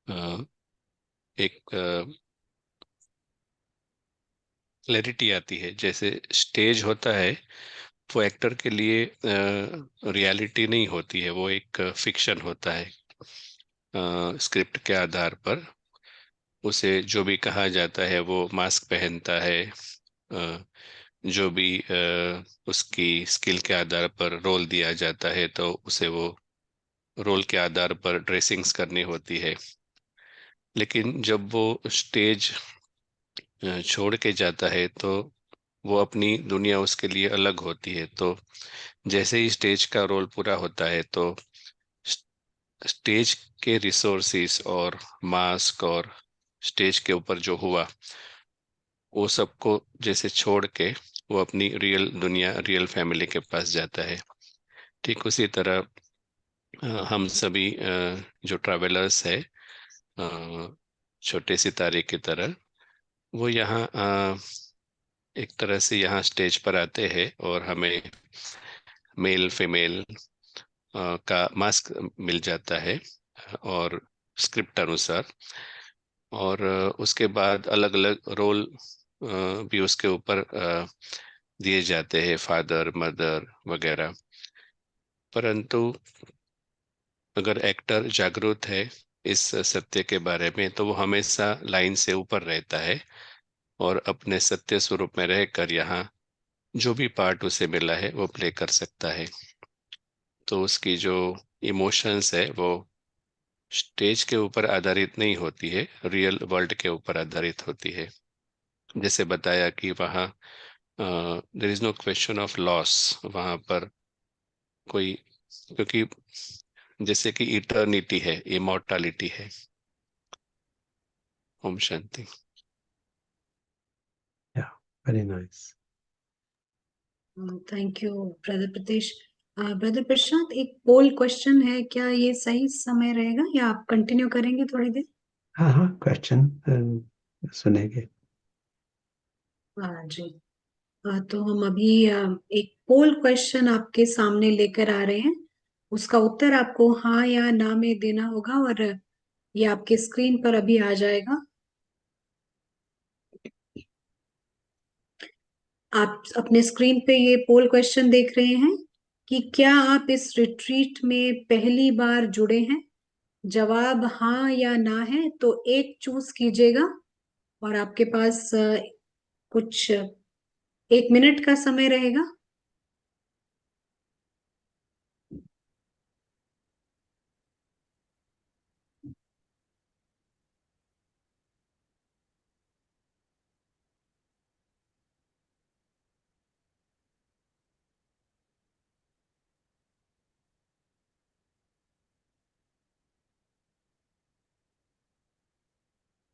अ, एक क्लैरिटी आती है। जैसे स्टेज होता है वो एक्टर के लिए रियलिटी नहीं होती है, वो एक फिक्शन होता है। स्क्रिप्ट के आधार पर उसे जो भी कहा जाता है वो मास्क पहनता है। जो भी उसकी स्किल के आधार पर रोल दिया जाता है तो उसे वो रोल के आधार पर ड्रेसिंग्स करनी होती है। लेकिन जब वो स्टेज छोड़ के जाता है तो वो अपनी दुनिया उसके लिए अलग होती है। तो जैसे ही स्टेज का रोल पूरा होता है तो स्टेज के रिसोर्सेस और मास्क और स्टेज के ऊपर जो हुआ वो सबको जैसे छोड़ के वो अपनी रियल दुनिया, रियल फैमिली के पास जाता है। ठीक उसी तरह हम सभी जो ट्रैवलर्स है, छोटे सितारे की तरह वो यहाँ एक तरह से यहाँ स्टेज पर आते हैं और हमें मेल फीमेल का मास्क मिल जाता है और स्क्रिप्ट अनुसार। और उसके बाद अलग अलग रोल भी उसके ऊपर दिए जाते हैं, फादर मदर वगैरह। परंतु अगर एक्टर जागरूक है इस सत्य के बारे में तो वो हमेशा लाइन से ऊपर रहता है और अपने सत्य स्वरूप में रहकर यहाँ जो भी पार्ट उसे मिला है वो प्ले कर सकता है। तो उसकी जो इमोशंस है वो स्टेज के ऊपर आधारित नहीं होती है, रियल वर्ल्ड के ऊपर आधारित होती है। जैसे बताया कि वहाँ there is no question of loss वहाँ पर कोई, क्योंकि जैसे कि इटर्निटी है, इमोर्टालिटी है। ओम शांति। Yeah, very nice. Thank you brother Pratish. Brother Prashant, एक पोल क्वेश्चन है, क्या ये सही समय रहेगा या आप कंटिन्यू करेंगे थोड़ी देर? हाँ हाँ, क्वेश्चन सुनेंगे। हाँ जी। तो हम अभी एक पोल क्वेश्चन आपके सामने लेकर आ रहे हैं। उसका उत्तर आपको हाँ या ना में देना होगा और ये आपके स्क्रीन पर अभी आ जाएगा। आप अपने स्क्रीन पे ये पोल क्वेश्चन देख रहे हैं कि क्या आप इस रिट्रीट में पहली बार जुड़े हैं? जवाब हाँ या ना है तो एक चूज कीजिएगा और आपके पास कुछ 1 मिनट का समय रहेगा।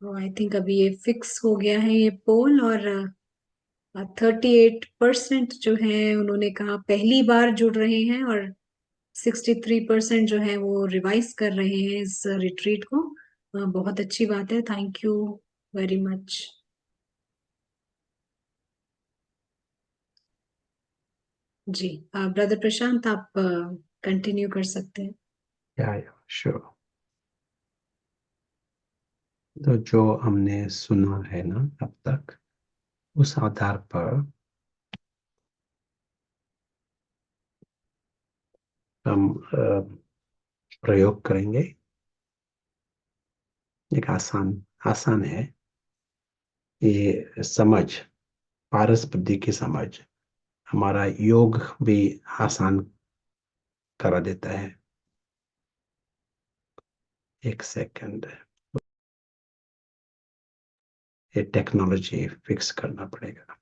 आई थिंक अभी ये फिक्स हो गया है ये पोल और 38% जो है उन्होंने कहा पहली बार जुड़ रहे हैं और 63% जो है वो रिवाइज कर रहे हैं इस रिट्रीट को। बहुत अच्छी बात है, थैंक यू वेरी मच। जी, ब्रदर प्रशांत, आप कंटिन्यू कर सकते हैं। या श्योर। तो जो हमने सुना है ना अब तक, उस आधार पर हम प्रयोग करेंगे। एक आसान आसान है ये समझ, पारस बुद्धि की समझ हमारा योग भी आसान करा देता है। एक सेकंड, ये टेक्नोलॉजी फिक्स करना पड़ेगा।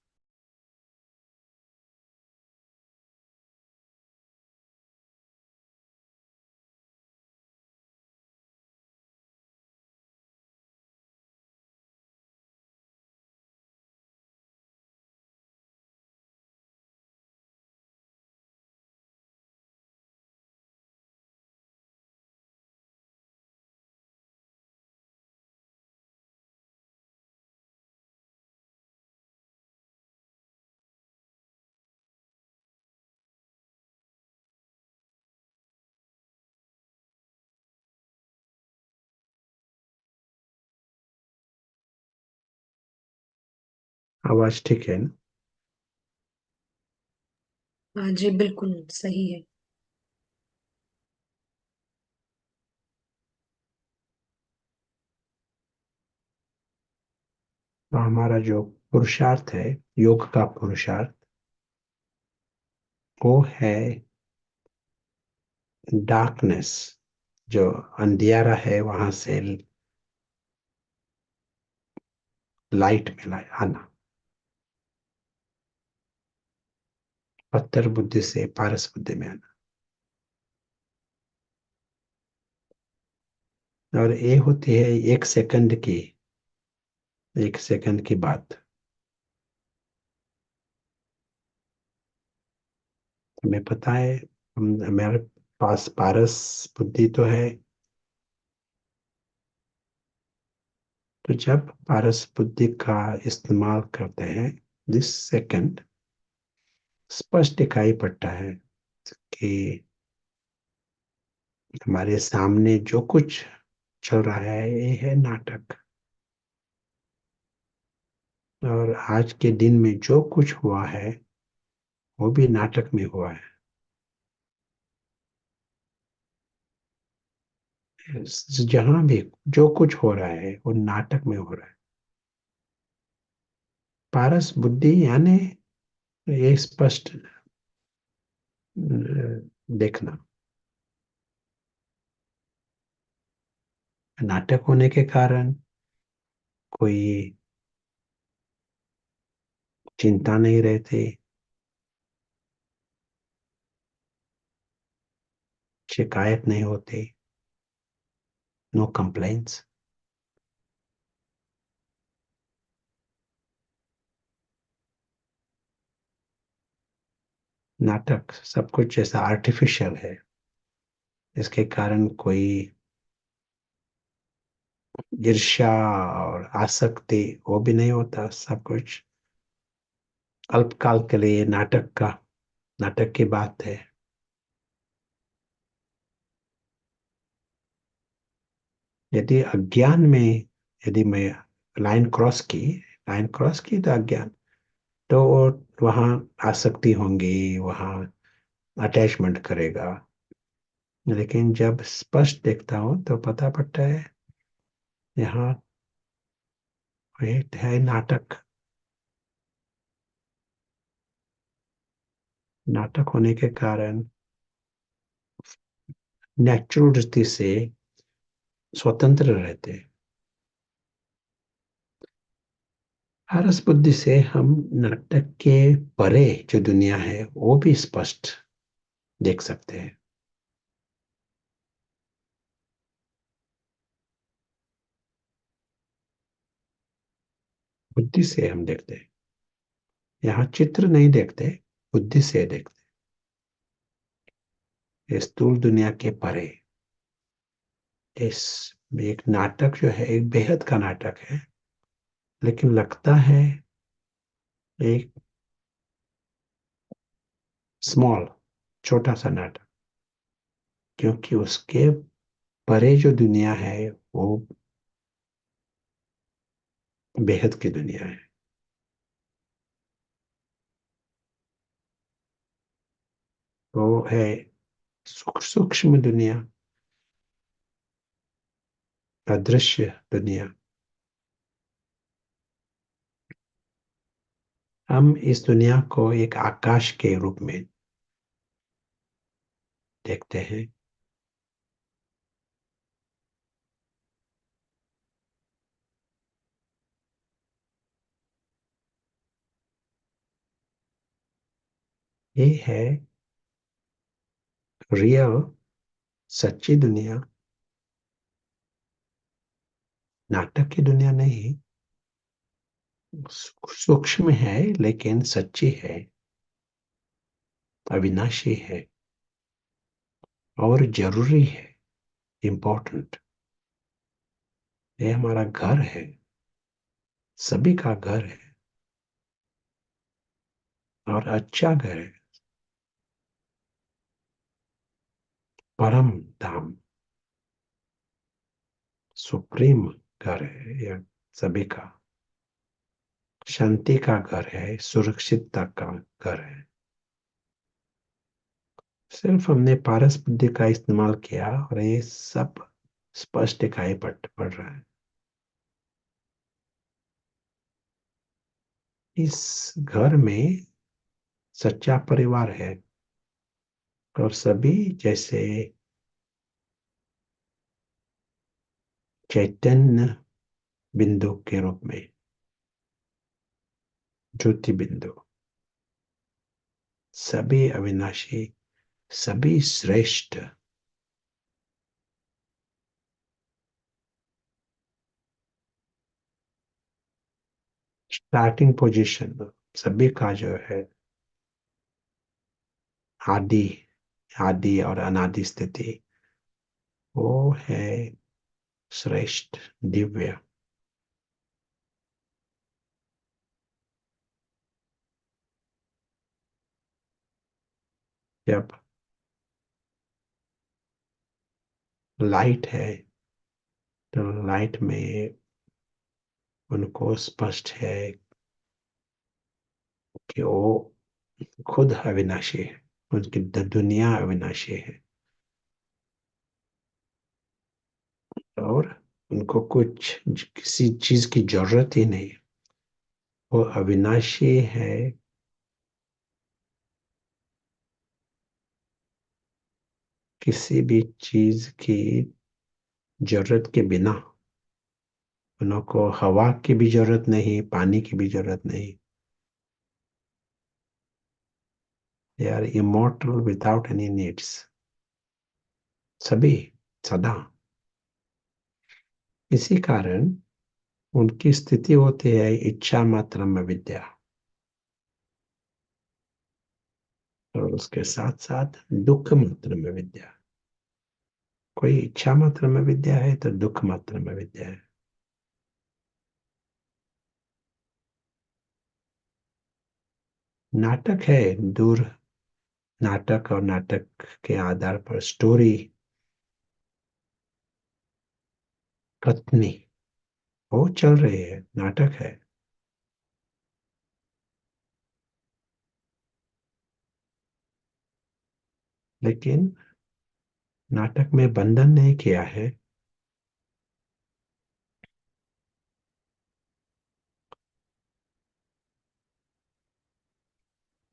आवाज ठीक है ना? हाँ जी, बिल्कुल सही है। तो हमारा जो पुरुषार्थ है, योग का पुरुषार्थ, वो है डार्कनेस, जो अंधियारा है वहां से लाइट में आना, पत्थर बुद्धि से पारस बुद्धि में आना। और ये होती है 1 सेकंड की, 1 सेकंड की बात। हमें पता है, हमारे पास पारस बुद्धि तो है। तो जब पारस बुद्धि का इस्तेमाल करते हैं, जिस सेकंड स्पष्ट दिखाई पड़ता है कि हमारे सामने जो कुछ चल रहा है ये है नाटक, और आज के दिन में जो कुछ हुआ है वो भी नाटक में हुआ है। जहां भी जो कुछ हो रहा है वो नाटक में हो रहा है। पारस बुद्धि यानी ये स्पष्ट देखना। नाटक होने के कारण कोई चिंता नहीं रहती, शिकायत नहीं होती, नो कंप्लेंट्स। नाटक सब कुछ जैसा आर्टिफिशियल है, इसके कारण कोई ईर्ष्या और आसक्ति वो भी नहीं होता। सब कुछ अल्पकाल के लिए नाटक की बात है। यदि अज्ञान में, यदि मैं लाइन क्रॉस की तो अज्ञान, तो वहाँ आसक्ति होंगी, वहाँ अटैचमेंट करेगा। लेकिन जब स्पष्ट देखता हूँ तो पता पड़ता है यहाँ एक है नाटक। नाटक होने के कारण नेचुरल रीति से स्वतंत्र रहते हैं। आरस बुद्धि से हम नाटक के परे जो दुनिया है वो भी स्पष्ट देख सकते हैं। बुद्धि से हम देखते हैं, यहाँ चित्र नहीं देखते, बुद्धि से देखते हैं। स्थूल दुनिया के परे इस एक नाटक जो है, एक बेहद का नाटक है, लेकिन लगता है एक स्मॉल, छोटा सा नाटक, क्योंकि उसके परे जो दुनिया है वो बेहद की दुनिया है। वो है सूक्ष्म दुनिया, अदृश्य दुनिया। हम इस दुनिया को एक आकाश के रूप में देखते हैं। ये है रियल, सच्ची दुनिया, नाटक की दुनिया नहीं। सूक्ष्म है लेकिन सच्ची है, अविनाशी है और जरूरी है, इम्पोर्टेंट। ये हमारा घर है, सभी का घर है, और अच्छा घर है, परम धाम, सुप्रीम घर है यह सभी का। शांति का घर है, सुरक्षितता का घर है। सिर्फ हमने पारस बुद्धि का इस्तेमाल किया और ये सब स्पष्ट दिखाई पड़ रहा है। इस घर में सच्चा परिवार है और सभी जैसे चैतन्य बिंदु के रूप में, ज्योति बिंदु, सभी अविनाशी, सभी श्रेष्ठ। स्टार्टिंग पोजीशन सभी का जो है आदि, आदि और अनादि स्थिति, वो है श्रेष्ठ, दिव्य। जब लाइट है तो लाइट में उनको स्पष्ट है कि वो खुद अविनाशी है, उनकी दुनिया अविनाशी है और उनको कुछ किसी चीज की जरूरत ही नहीं। वो अविनाशी है, किसी भी चीज की जरूरत के बिना। उनको हवा की भी जरूरत नहीं, पानी की भी जरूरत नहीं। They are immortal without any needs, सभी सदा। इसी कारण उनकी स्थिति होती है इच्छा मात्र में विद्या, और उसके साथ साथ दुख मात्र में विद्या। कोई इच्छा मात्र में विद्या है तो दुख मात्र में विद्या है। नाटक है दूर, नाटक और नाटक के आधार पर स्टोरी, कथनी वो चल रही है, नाटक है। लेकिन नाटक में बंधन नहीं किया है।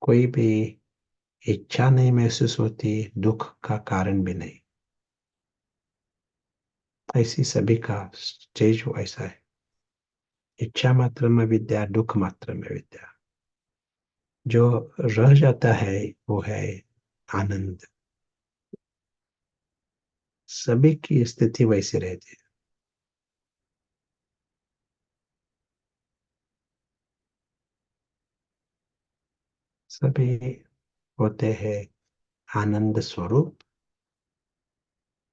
कोई भी इच्छा नहीं महसूस होती, दुख का कारण भी नहीं। ऐसी सभी का स्टेज ऐसा है, इच्छा मात्र में विद्या, दुख मात्र में विद्या। जो रह जाता है वो है आनंद। सभी की स्थिति वैसी रहती है। सभी होते हैं आनंद स्वरूप,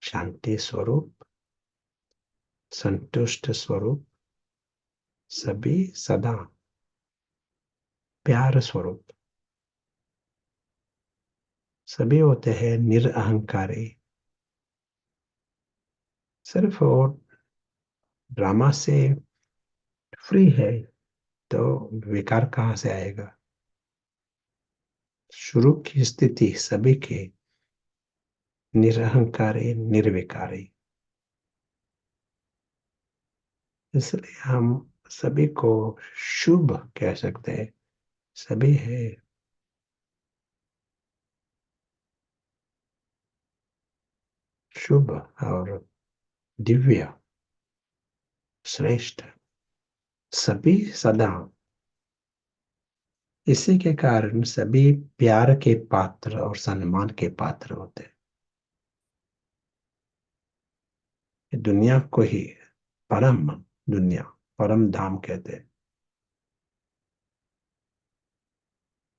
शांति स्वरूप, संतुष्ट स्वरूप, सभी सदा प्यार स्वरूप। सभी होते हैं निरअहंकारी। सिर्फ वो ड्रामा से फ्री है तो विकार कहाँ से आएगा। शुरू की स्थिति सभी की निरहंकारी, निर्विकारी। इसलिए हम सभी को शुभ कह सकते हैं। सभी है शुभ और दिव्य, श्रेष्ठ, सभी सदा। इसी के कारण सभी प्यार के पात्र और सम्मान के पात्र होते हैं। दुनिया को ही परम दुनिया, परम धाम कहते हैं।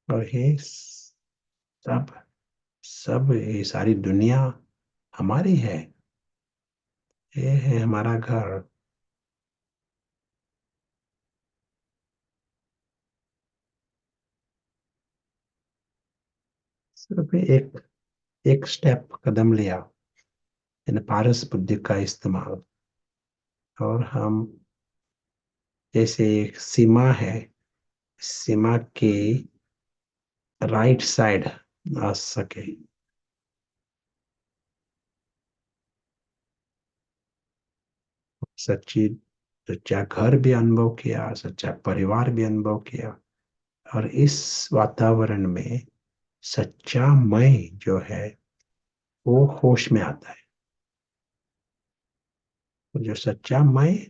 और ये सब सब ये सारी दुनिया हमारी है। ये है हमारा घर। सिर्फ एक एक स्टेप कदम लिया इन पारस बुद्धि का इस्तेमाल, और हम जैसे एक सीमा है, सीमा की राइट साइड आ सके। सच्ची सच्चा घर भी अनुभव किया, सच्चा परिवार भी अनुभव किया, और इस वातावरण में सच्चा मैं जो है वो होश में आता है। जो सच्चा मैं,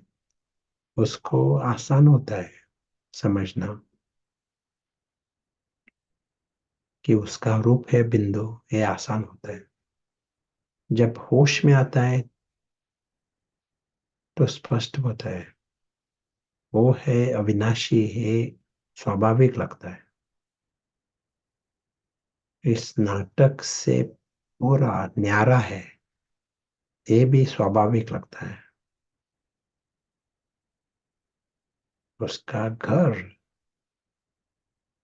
उसको आसान होता है समझना कि उसका रूप है बिंदु, ये आसान होता है। जब होश में आता है तो स्पष्ट होता है, वो है अविनाशी है, स्वाभाविक लगता है। इस नाटक से पूरा न्यारा है, ये भी स्वाभाविक लगता है। उसका घर,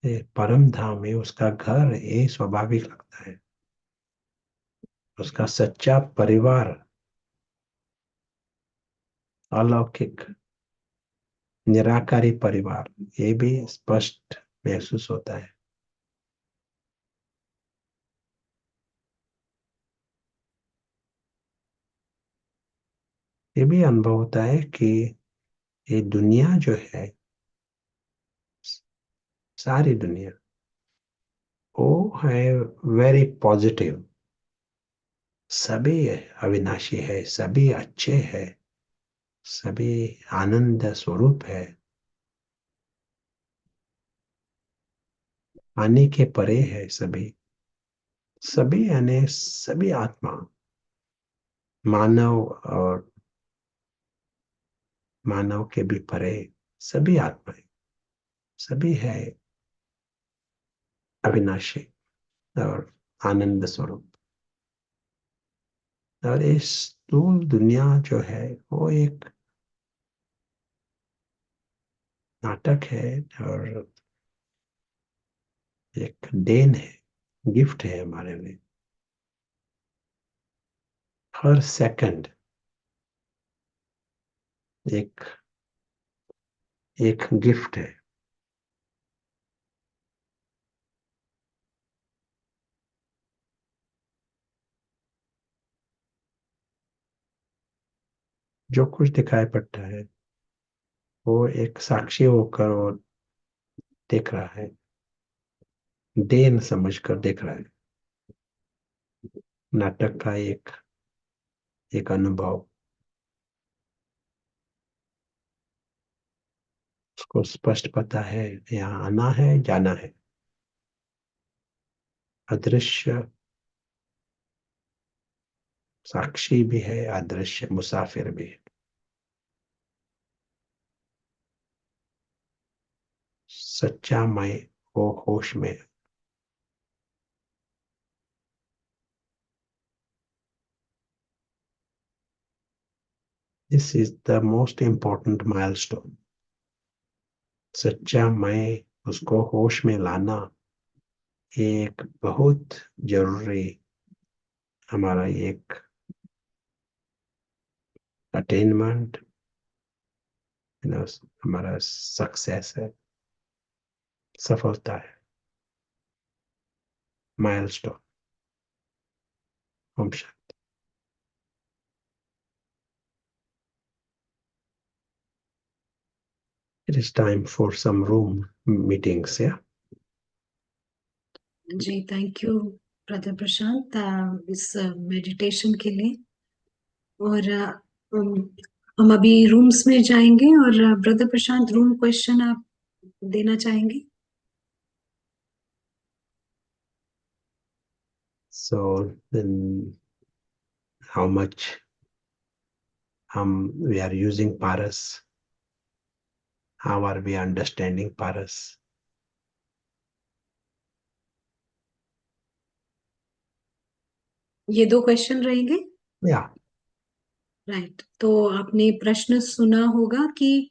ये परम धाम है, उसका घर, ये स्वाभाविक लगता है। उसका सच्चा परिवार अलौकिक निराकारी परिवार, ये भी स्पष्ट महसूस होता है। ये भी अनुभव होता है कि ये दुनिया जो है, सारी दुनिया, वो है वेरी पॉजिटिव। सभी अविनाशी है, सभी अच्छे है, सभी आनंद स्वरूप है, आने के परे है सभी। सभी यानी सभी आत्मा, मानव और मानव के भी परे सभी आत्माएं, सभी है अविनाशी और आनंद स्वरूप। और इस स्थूल दुनिया जो है वो एक नाटक है, और एक देन है, गिफ्ट है हमारे लिए। हर सेकंड एक एक गिफ्ट है। जो कुछ दिखाई पड़ता है वो एक साक्षी होकर और देख रहा है, देन समझकर देख रहा है। नाटक का एक एक अनुभव, उसको स्पष्ट पता है यहाँ आना है, जाना है। अदृश्य साक्षी भी है, अदृश्य मुसाफिर भी है। सच्चा मैं वो होश में। This is the most important milestone. सच्चा मैं, उसको होश में लाना एक बहुत जरूरी हमारा एक अटेनमेंट, हमारा सक्सेस है, सफलता है, माइलस्टोन। ओम शांति। It is time for some room meetings, yeah? जी, थैंक यू ब्रदर प्रशांत इस मेडिटेशन के लिए। और हम अभी रूम्स में जाएंगे, और ब्रदर प्रशांत रूम क्वेश्चन आप देना चाहेंगे? So then how much we are using paras? How are we understanding paras? ये 2 क्वेश्चन रहेंगे। Yeah. राइट, तो आपने प्रश्न सुना होगा कि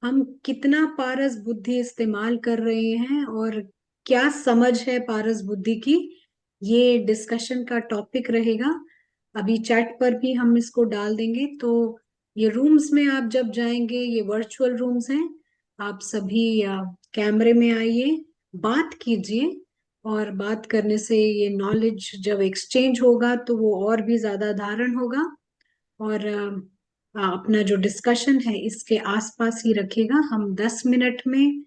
हम कितना पारस बुद्धि इस्तेमाल कर रहे हैं और क्या समझ है पारस बुद्धि की, ये डिस्कशन का टॉपिक रहेगा। अभी चैट पर भी हम इसको डाल देंगे। तो ये रूम्स में आप जब जाएंगे, ये वर्चुअल रूम्स हैं, आप सभी कैमरे में आइए, बात कीजिए। और बात करने से ये नॉलेज जब एक्सचेंज होगा तो वो और भी ज्यादा धारण होगा। और अपना जो डिस्कशन है इसके आसपास ही रखिएगा। हम 10 मिनट में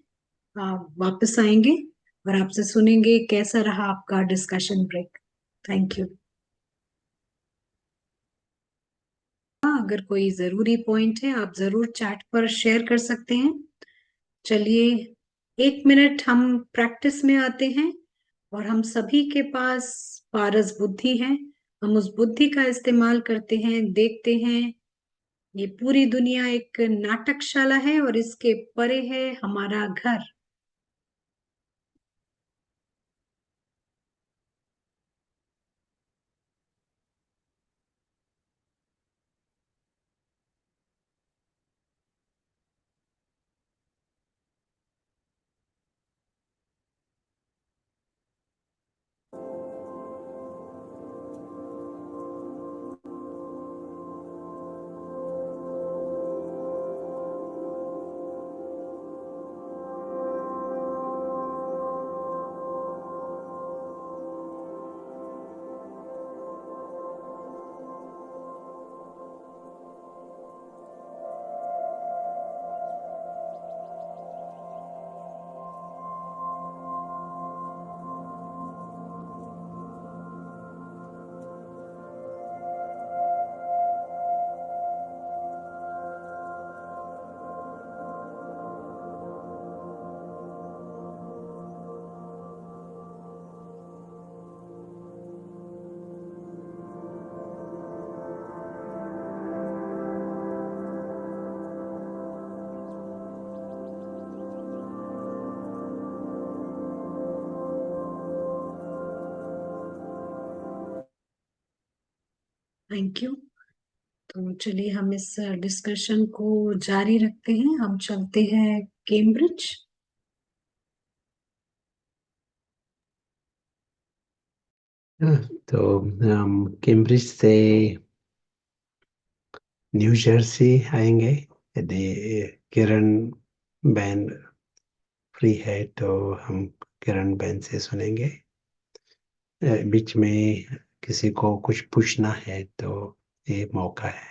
वापस आएंगे और आपसे सुनेंगे कैसा रहा आपका डिस्कशन ब्रेक। Thank you. अगर कोई जरूरी पॉइंट है आप जरूर चैट पर शेयर कर सकते हैं। चलिए, 1 मिनट हम प्रैक्टिस में आते हैं। और हम सभी के पास पारस बुद्धि है। हम उस बुद्धि का इस्तेमाल करते हैं, देखते हैं। ये पूरी दुनिया एक नाटकशाला है और इसके परे है हमारा घर। Thank you. तो चलिए हम इस डिस्कशन को जारी रखते हैं। हम चलते हैं कैम्ब्रिज। तो हम कैम्ब्रिज से न्यू जर्सी आएंगे। यदि किरण बैन फ्री है तो हम किरण बैन से सुनेंगे। बीच में किसी को कुछ पूछना है तो ये मौका है।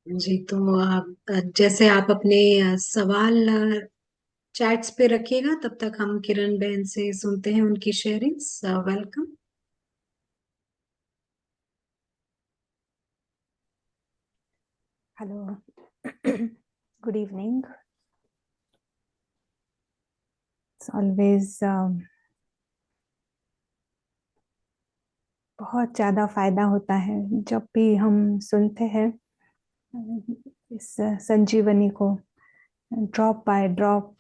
जी, तो आप जैसे आप अपने सवाल चैट्स पे रखिएगा, तब तक हम किरण बहन से सुनते हैं उनकी sharings. Welcome. Hello. Good evening. It's always बहुत ज़्यादा फायदा होता है जब भी हम सुनते हैं इस संजीवनी को। ड्रॉप बाय ड्रॉप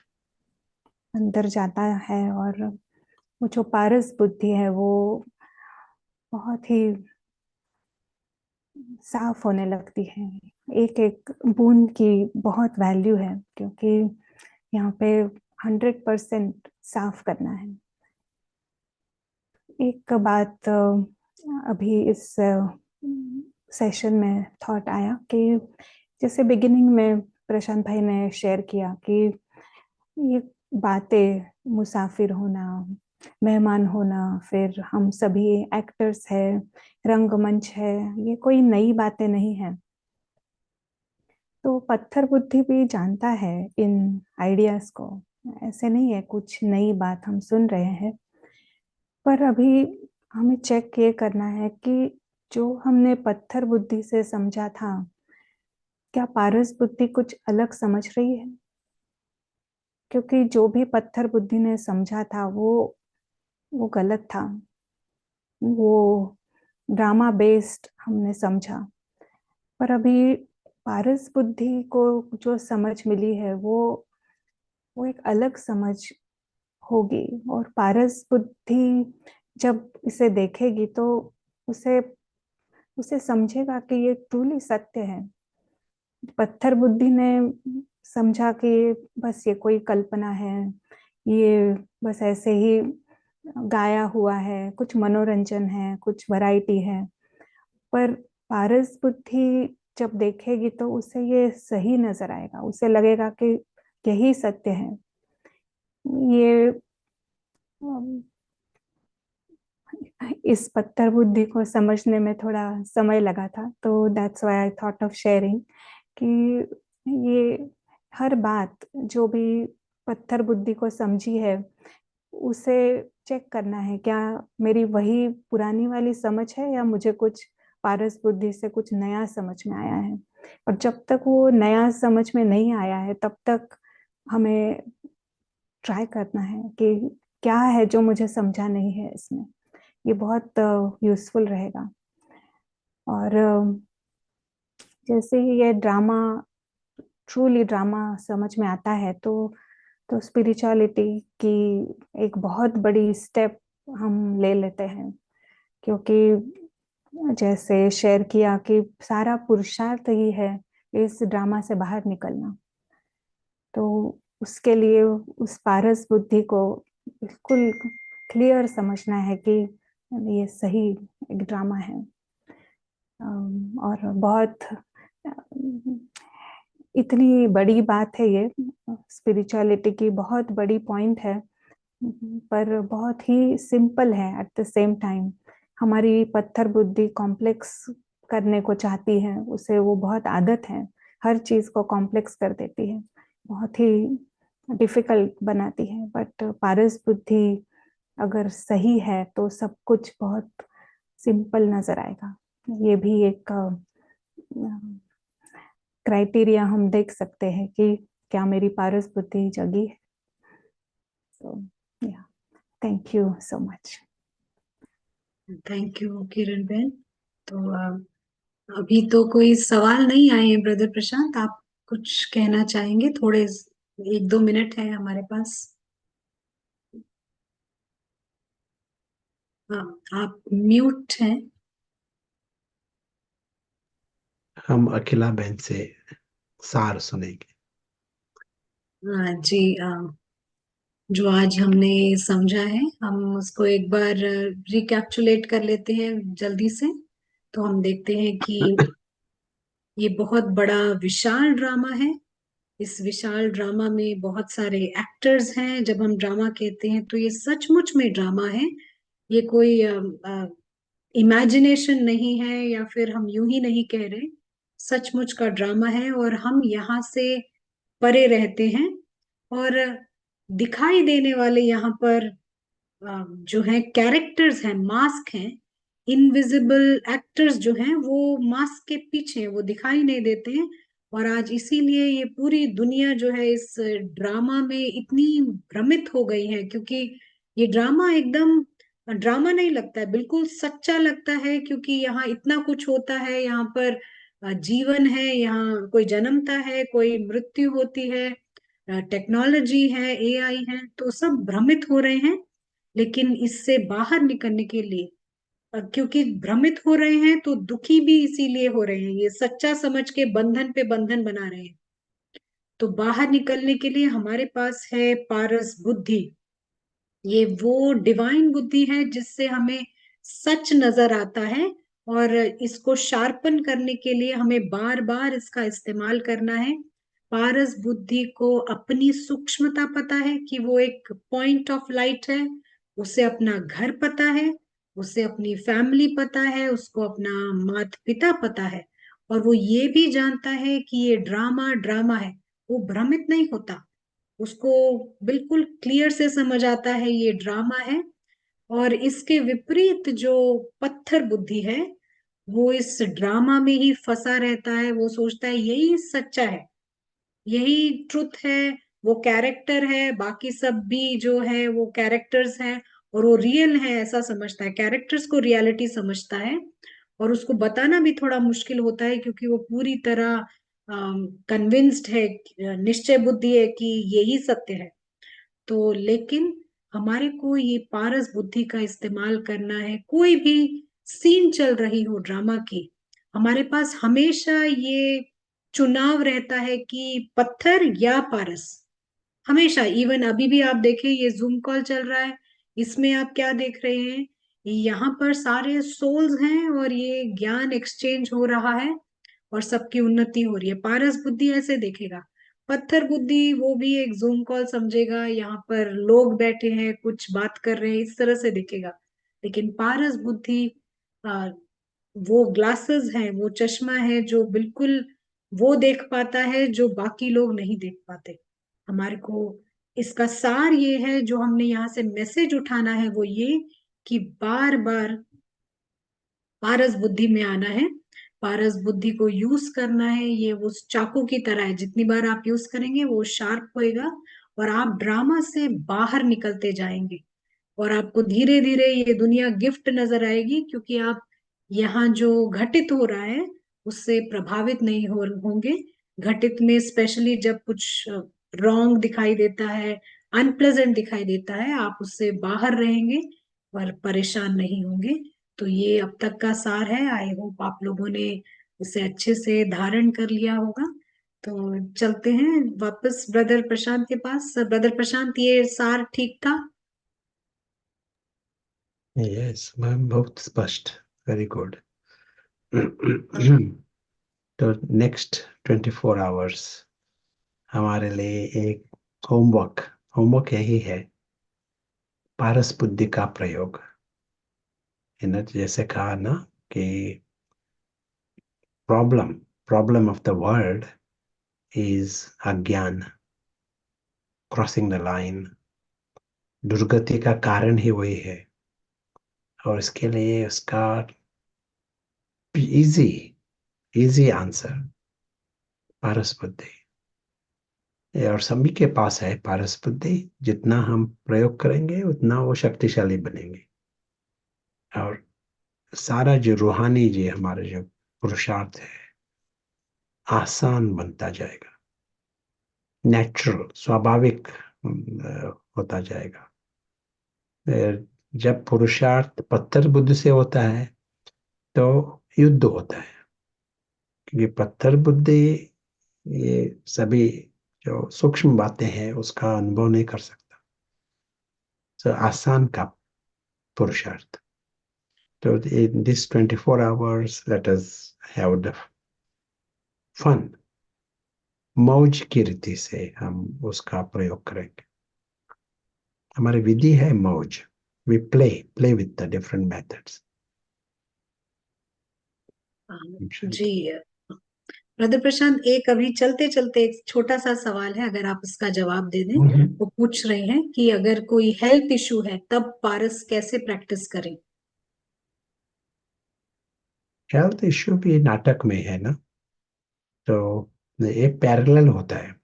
अंदर जाता है और वो जो पारस बुद्धि है वो बहुत ही साफ होने लगती है। एक एक बूंद की बहुत वैल्यू है, क्योंकि यहाँ पे 100% साफ करना है। एक बात अभी इस सेशन में थॉट आया कि जैसे बिगिनिंग में प्रशांत भाई ने शेयर किया कि ये बातें, मुसाफिर होना, मेहमान होना, फिर हम सभी एक्टर्स हैं, रंगमंच है, ये कोई नई बातें नहीं है। तो पत्थर बुद्धि भी जानता है इन आइडियाज को। ऐसे नहीं है कुछ नई बात हम सुन रहे हैं, पर अभी हमें चेक ये करना है कि जो हमने पत्थर बुद्धि से समझा था, क्या पारस बुद्धि कुछ अलग समझ रही है? क्योंकि जो भी पत्थर बुद्धि ने समझा था वो गलत था। वो ड्रामा बेस्ड हमने समझा। पर अभी पारस बुद्धि को जो समझ मिली है वो एक अलग समझ होगी। और पारस बुद्धि जब इसे देखेगी तो उसे उसे समझेगा कि ये ट्रूली सत्य है। पत्थर बुद्धि ने समझा कि बस ये कोई कल्पना है, ये बस ऐसे ही गाया हुआ है, कुछ मनोरंजन है, कुछ वैरायटी है। पर पारस बुद्धि जब देखेगी तो उसे ये सही नजर आएगा, उसे लगेगा कि यही सत्य है। ये इस पत्थर बुद्धि को समझने में थोड़ा समय लगा था, तो that's why I thought of sharing कि ये हर बात जो भी पत्थर बुद्धि को समझी है उसे चेक करना है, क्या मेरी वही पुरानी वाली समझ है या मुझे कुछ पारस बुद्धि से कुछ नया समझ में आया है। और जब तक वो नया समझ में नहीं आया है तब तक हमें ट्राई करना है कि क्या है जो मुझे समझा नहीं है इसमें। ये बहुत यूजफुल रहेगा। और जैसे ही ये ड्रामा, ट्रूली ड्रामा समझ में आता है तो स्पिरिचुअलिटी की एक बहुत बड़ी स्टेप हम ले लेते हैं, क्योंकि जैसे शेयर किया कि सारा पुरुषार्थ ही है इस ड्रामा से बाहर निकलना। तो उसके लिए उस पारस बुद्धि को बिल्कुल क्लियर समझना है कि ये सही एक ड्रामा है। और बहुत इतनी बड़ी बात है ये, स्पिरिचुअलिटी की बहुत बड़ी पॉइंट है, पर बहुत ही सिंपल है एट द सेम टाइम। हमारी पत्थर बुद्धि कॉम्प्लेक्स करने को चाहती है, उसे वो बहुत आदत है, हर चीज को कॉम्प्लेक्स कर देती है, बहुत ही डिफिकल्ट बनाती है। बट पारस बुद्धि अगर सही है तो सब कुछ बहुत सिंपल नजर आएगा। ये भी एक क्राइटेरिया हम देख सकते हैं कि क्या मेरी पारस बुद्धि जगी है। So yeah, thank you so much. Thank you Kiran बहन। तो अभी तो कोई सवाल नहीं आए हैं। ब्रदर प्रशांत, आप कुछ कहना चाहेंगे? थोड़े 1-2 मिनट है हमारे पास। हाँ, आप म्यूट हैं। हम अखिला बहन से सार सुनेंगे। हाँ जी, जो आज हमने समझा है हम उसको एक बार रिकैप्चुलेट कर लेते हैं जल्दी से। तो हम देखते हैं कि ये बहुत बड़ा विशाल ड्रामा है। इस विशाल ड्रामा में बहुत सारे एक्टर्स हैं। जब हम ड्रामा कहते हैं तो ये सचमुच में ड्रामा है। ये कोई इमेजिनेशन नहीं है, या फिर हम यूं ही नहीं कह रहे, सचमुच का ड्रामा है। और हम यहाँ से परे रहते हैं, और दिखाई देने वाले यहाँ पर जो है कैरेक्टर्स हैं, मास्क हैं, इनविजिबल एक्टर्स जो हैं वो मास्क के पीछे हैं, वो दिखाई नहीं देते हैं। और आज इसीलिए ये पूरी दुनिया जो है इस ड्रामा में इतनी भ्रमित हो गई है, क्योंकि ये ड्रामा एकदम ड्रामा नहीं लगता है, बिल्कुल सच्चा लगता है। क्योंकि यहाँ इतना कुछ होता है, यहाँ पर जीवन है, यहाँ कोई जन्मता है, कोई मृत्यु होती है, टेक्नोलॉजी है, एआई है, तो सब भ्रमित हो रहे हैं। लेकिन इससे बाहर निकलने के लिए, क्योंकि भ्रमित हो रहे हैं तो दुखी भी इसीलिए हो रहे हैं, ये सच्चा समझ के बंधन पे बंधन बना रहे हैं। तो बाहर निकलने के लिए हमारे पास है पारस बुद्धि। ये वो डिवाइन बुद्धि है जिससे हमें सच नजर आता है, और इसको शार्पन करने के लिए हमें बार बार इसका इस्तेमाल करना है। पारस बुद्धि को अपनी सूक्ष्मता पता है कि वो एक पॉइंट ऑफ लाइट है, उसे अपना घर पता है, उसे अपनी फैमिली पता है, उसको अपना माता पिता पता है, और वो ये भी जानता है कि ये ड्रामा ड्रामा है। वो भ्रमित नहीं होता, उसको बिल्कुल क्लियर से समझ आता है ये ड्रामा है। और इसके विपरीत जो पत्थर बुद्धि है, वो इस ड्रामा में ही फंसा रहता है। वो सोचता है यही सच्चा है, यही ट्रुथ है, वो कैरेक्टर है, बाकी सब भी जो है वो कैरेक्टर्स हैं, और वो रियल है ऐसा समझता है, कैरेक्टर्स को रियलिटी समझता है। और उसको बताना भी थोड़ा मुश्किल होता है, क्योंकि वो पूरी तरह कन्विंस्ड है, निश्चय बुद्धि है कि यही सत्य है। तो लेकिन हमारे को ये पारस बुद्धि का इस्तेमाल करना है। कोई भी सीन चल रही हो ड्रामा की, हमारे पास हमेशा ये चुनाव रहता है कि पत्थर या पारस। हमेशा, इवन अभी भी आप देखें ये जूम कॉल चल रहा है, इसमें आप क्या देख रहे हैं? यहाँ पर सारे सोल्स हैं और ये ज्ञान एक्सचेंज हो रहा है। और सबकी उन्नति हो रही है। पारस बुद्धि ऐसे देखेगा। पत्थर बुद्धि वो भी एक जूम कॉल समझेगा, यहाँ पर लोग बैठे हैं कुछ बात कर रहे हैं, इस तरह से देखेगा। लेकिन पारस बुद्धि वो ग्लासेस है, वो चश्मा है जो बिल्कुल वो देख पाता है जो बाकी लोग नहीं देख पाते। हमारे को इसका सार ये है, जो हमने यहाँ से मैसेज उठाना है वो ये कि बार बार पारस बुद्धि में आना है, पारस बुद्धि को यूज करना है। ये वो चाकू की तरह है, जितनी बार आप यूज करेंगे वो शार्प होएगा और आप ड्रामा से बाहर निकलते जाएंगे। और आपको धीरे धीरे ये दुनिया गिफ्ट नजर आएगी, क्योंकि आप यहाँ जो घटित हो रहा है उससे प्रभावित नहीं होंगे। घटित में स्पेशली जब कुछ रॉन्ग दिखाई देता है, अनप्लेजेंट दिखाई देता है, आप उससे बाहर रहेंगे और परेशान नहीं होंगे। तो ये अब तक का सार है। आई होप आप लोगों ने इसे अच्छे से धारण कर लिया होगा। तो चलते हैं वापस ब्रदर प्रशांत के पास। ब्रदर प्रशांत, ये सार ठीक था? यस मैम, बहुत स्पष्ट, वेरी गुड। तो नेक्स्ट 24 आवर्स हमारे लिए एक होमवर्क यही है, पारस बुद्धि का प्रयोग। जैसे कहा ना कि problem of the world is अज्ञान, क्रॉसिंग द लाइन। दुर्गति का कारण ही वही है, और इसके लिए उसका इजी आंसर पारस बुद्धि। और सभी के पास है पारस बुद्धि। जितना हम प्रयोग करेंगे उतना वो शक्तिशाली बनेंगे, और सारा जो रूहानी जी हमारे जो पुरुषार्थ है आसान बनता जाएगा, नेचुरल, स्वाभाविक होता जाएगा। जब पुरुषार्थ पत्थर बुद्धि से होता है तो युद्ध होता है, क्योंकि पत्थर बुद्धि ये सभी जो सूक्ष्म बातें हैं उसका अनुभव नहीं कर सकता। तो आसान का पुरुषार्थ। तो in this 24 hours let us have the fun, मौज की रीति से हम उसका प्रयोग करेंगे। हमारी विधि है मौज। we play with the different methods। जी ब्रदर प्रशांत, एक अभी चलते चलते एक छोटा सा सवाल है, अगर आप इसका जवाब दे दें। वो पूछ रहे हैं कि अगर कोई हेल्थ इशू है तब पारस कैसे प्रैक्टिस करें? हेल्थ इश्यू भी नाटक में है ना, तो एक पैरेलल होता है।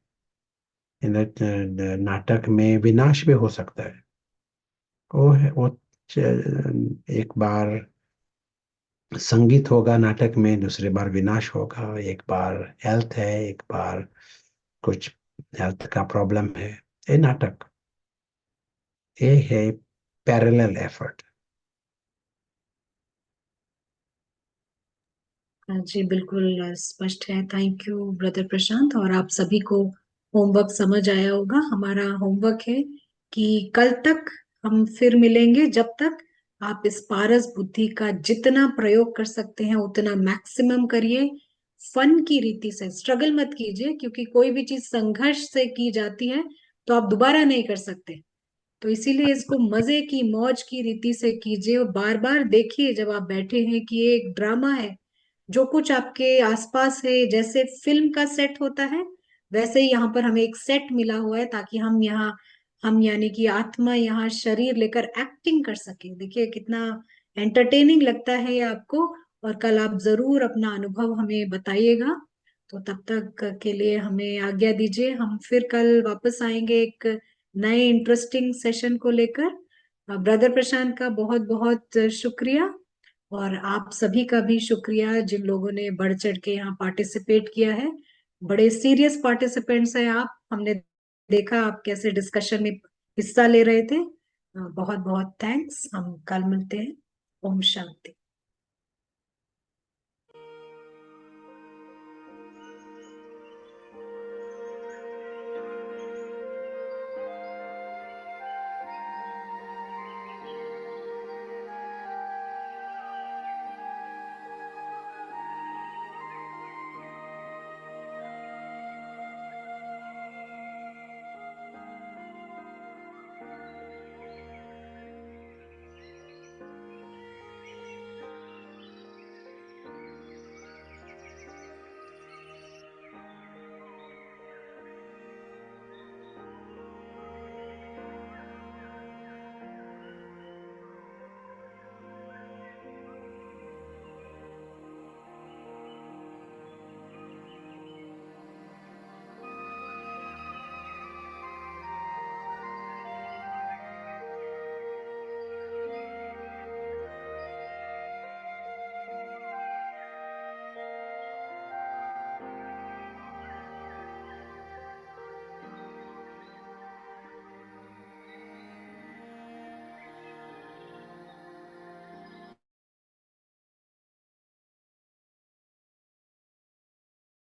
नाटक में विनाश भी हो सकता है। वो एक बार संगीत होगा नाटक में, दूसरी बार विनाश होगा। एक बार हेल्थ है, एक बार कुछ हेल्थ का प्रॉब्लम है। ये नाटक, ये है पैरेलल एफर्ट। जी बिल्कुल स्पष्ट है। थैंक यू ब्रदर प्रशांत। और आप सभी को होमवर्क समझ आया होगा। हमारा होमवर्क है कि कल तक हम फिर मिलेंगे। जब तक आप इस पारस बुद्धि का जितना प्रयोग कर सकते हैं उतना मैक्सिमम करिए। फन की रीति से स्ट्रगल मत कीजिए, क्योंकि कोई भी चीज संघर्ष से की जाती है तो आप दोबारा नहीं कर सकते। तो इसीलिए इसको मजे की मौज की रीति से कीजिए और बार बार देखिए जब आप बैठे हैं कि ये एक ड्रामा है। जो कुछ आपके आसपास है, जैसे फिल्म का सेट होता है वैसे ही यहाँ पर हमें एक सेट मिला हुआ है, ताकि हम यानी कि आत्मा यहाँ शरीर लेकर एक्टिंग कर सके। देखिए कितना एंटरटेनिंग लगता है ये आपको। और कल आप जरूर अपना अनुभव हमें बताइएगा। तो तब तक के लिए हमें आज्ञा दीजिए। हम फिर कल वापस आएंगे एक नए इंटरेस्टिंग सेशन को लेकर। ब्रदर प्रशांत का बहुत बहुत शुक्रिया, और आप सभी का भी शुक्रिया जिन लोगों ने बढ़ चढ़ के यहाँ पार्टिसिपेट किया है। बड़े सीरियस पार्टिसिपेंट्स हैं आप। हमने देखा आप कैसे डिस्कशन में हिस्सा ले रहे थे। बहुत बहुत थैंक्स। हम कल मिलते हैं। ओम शांति।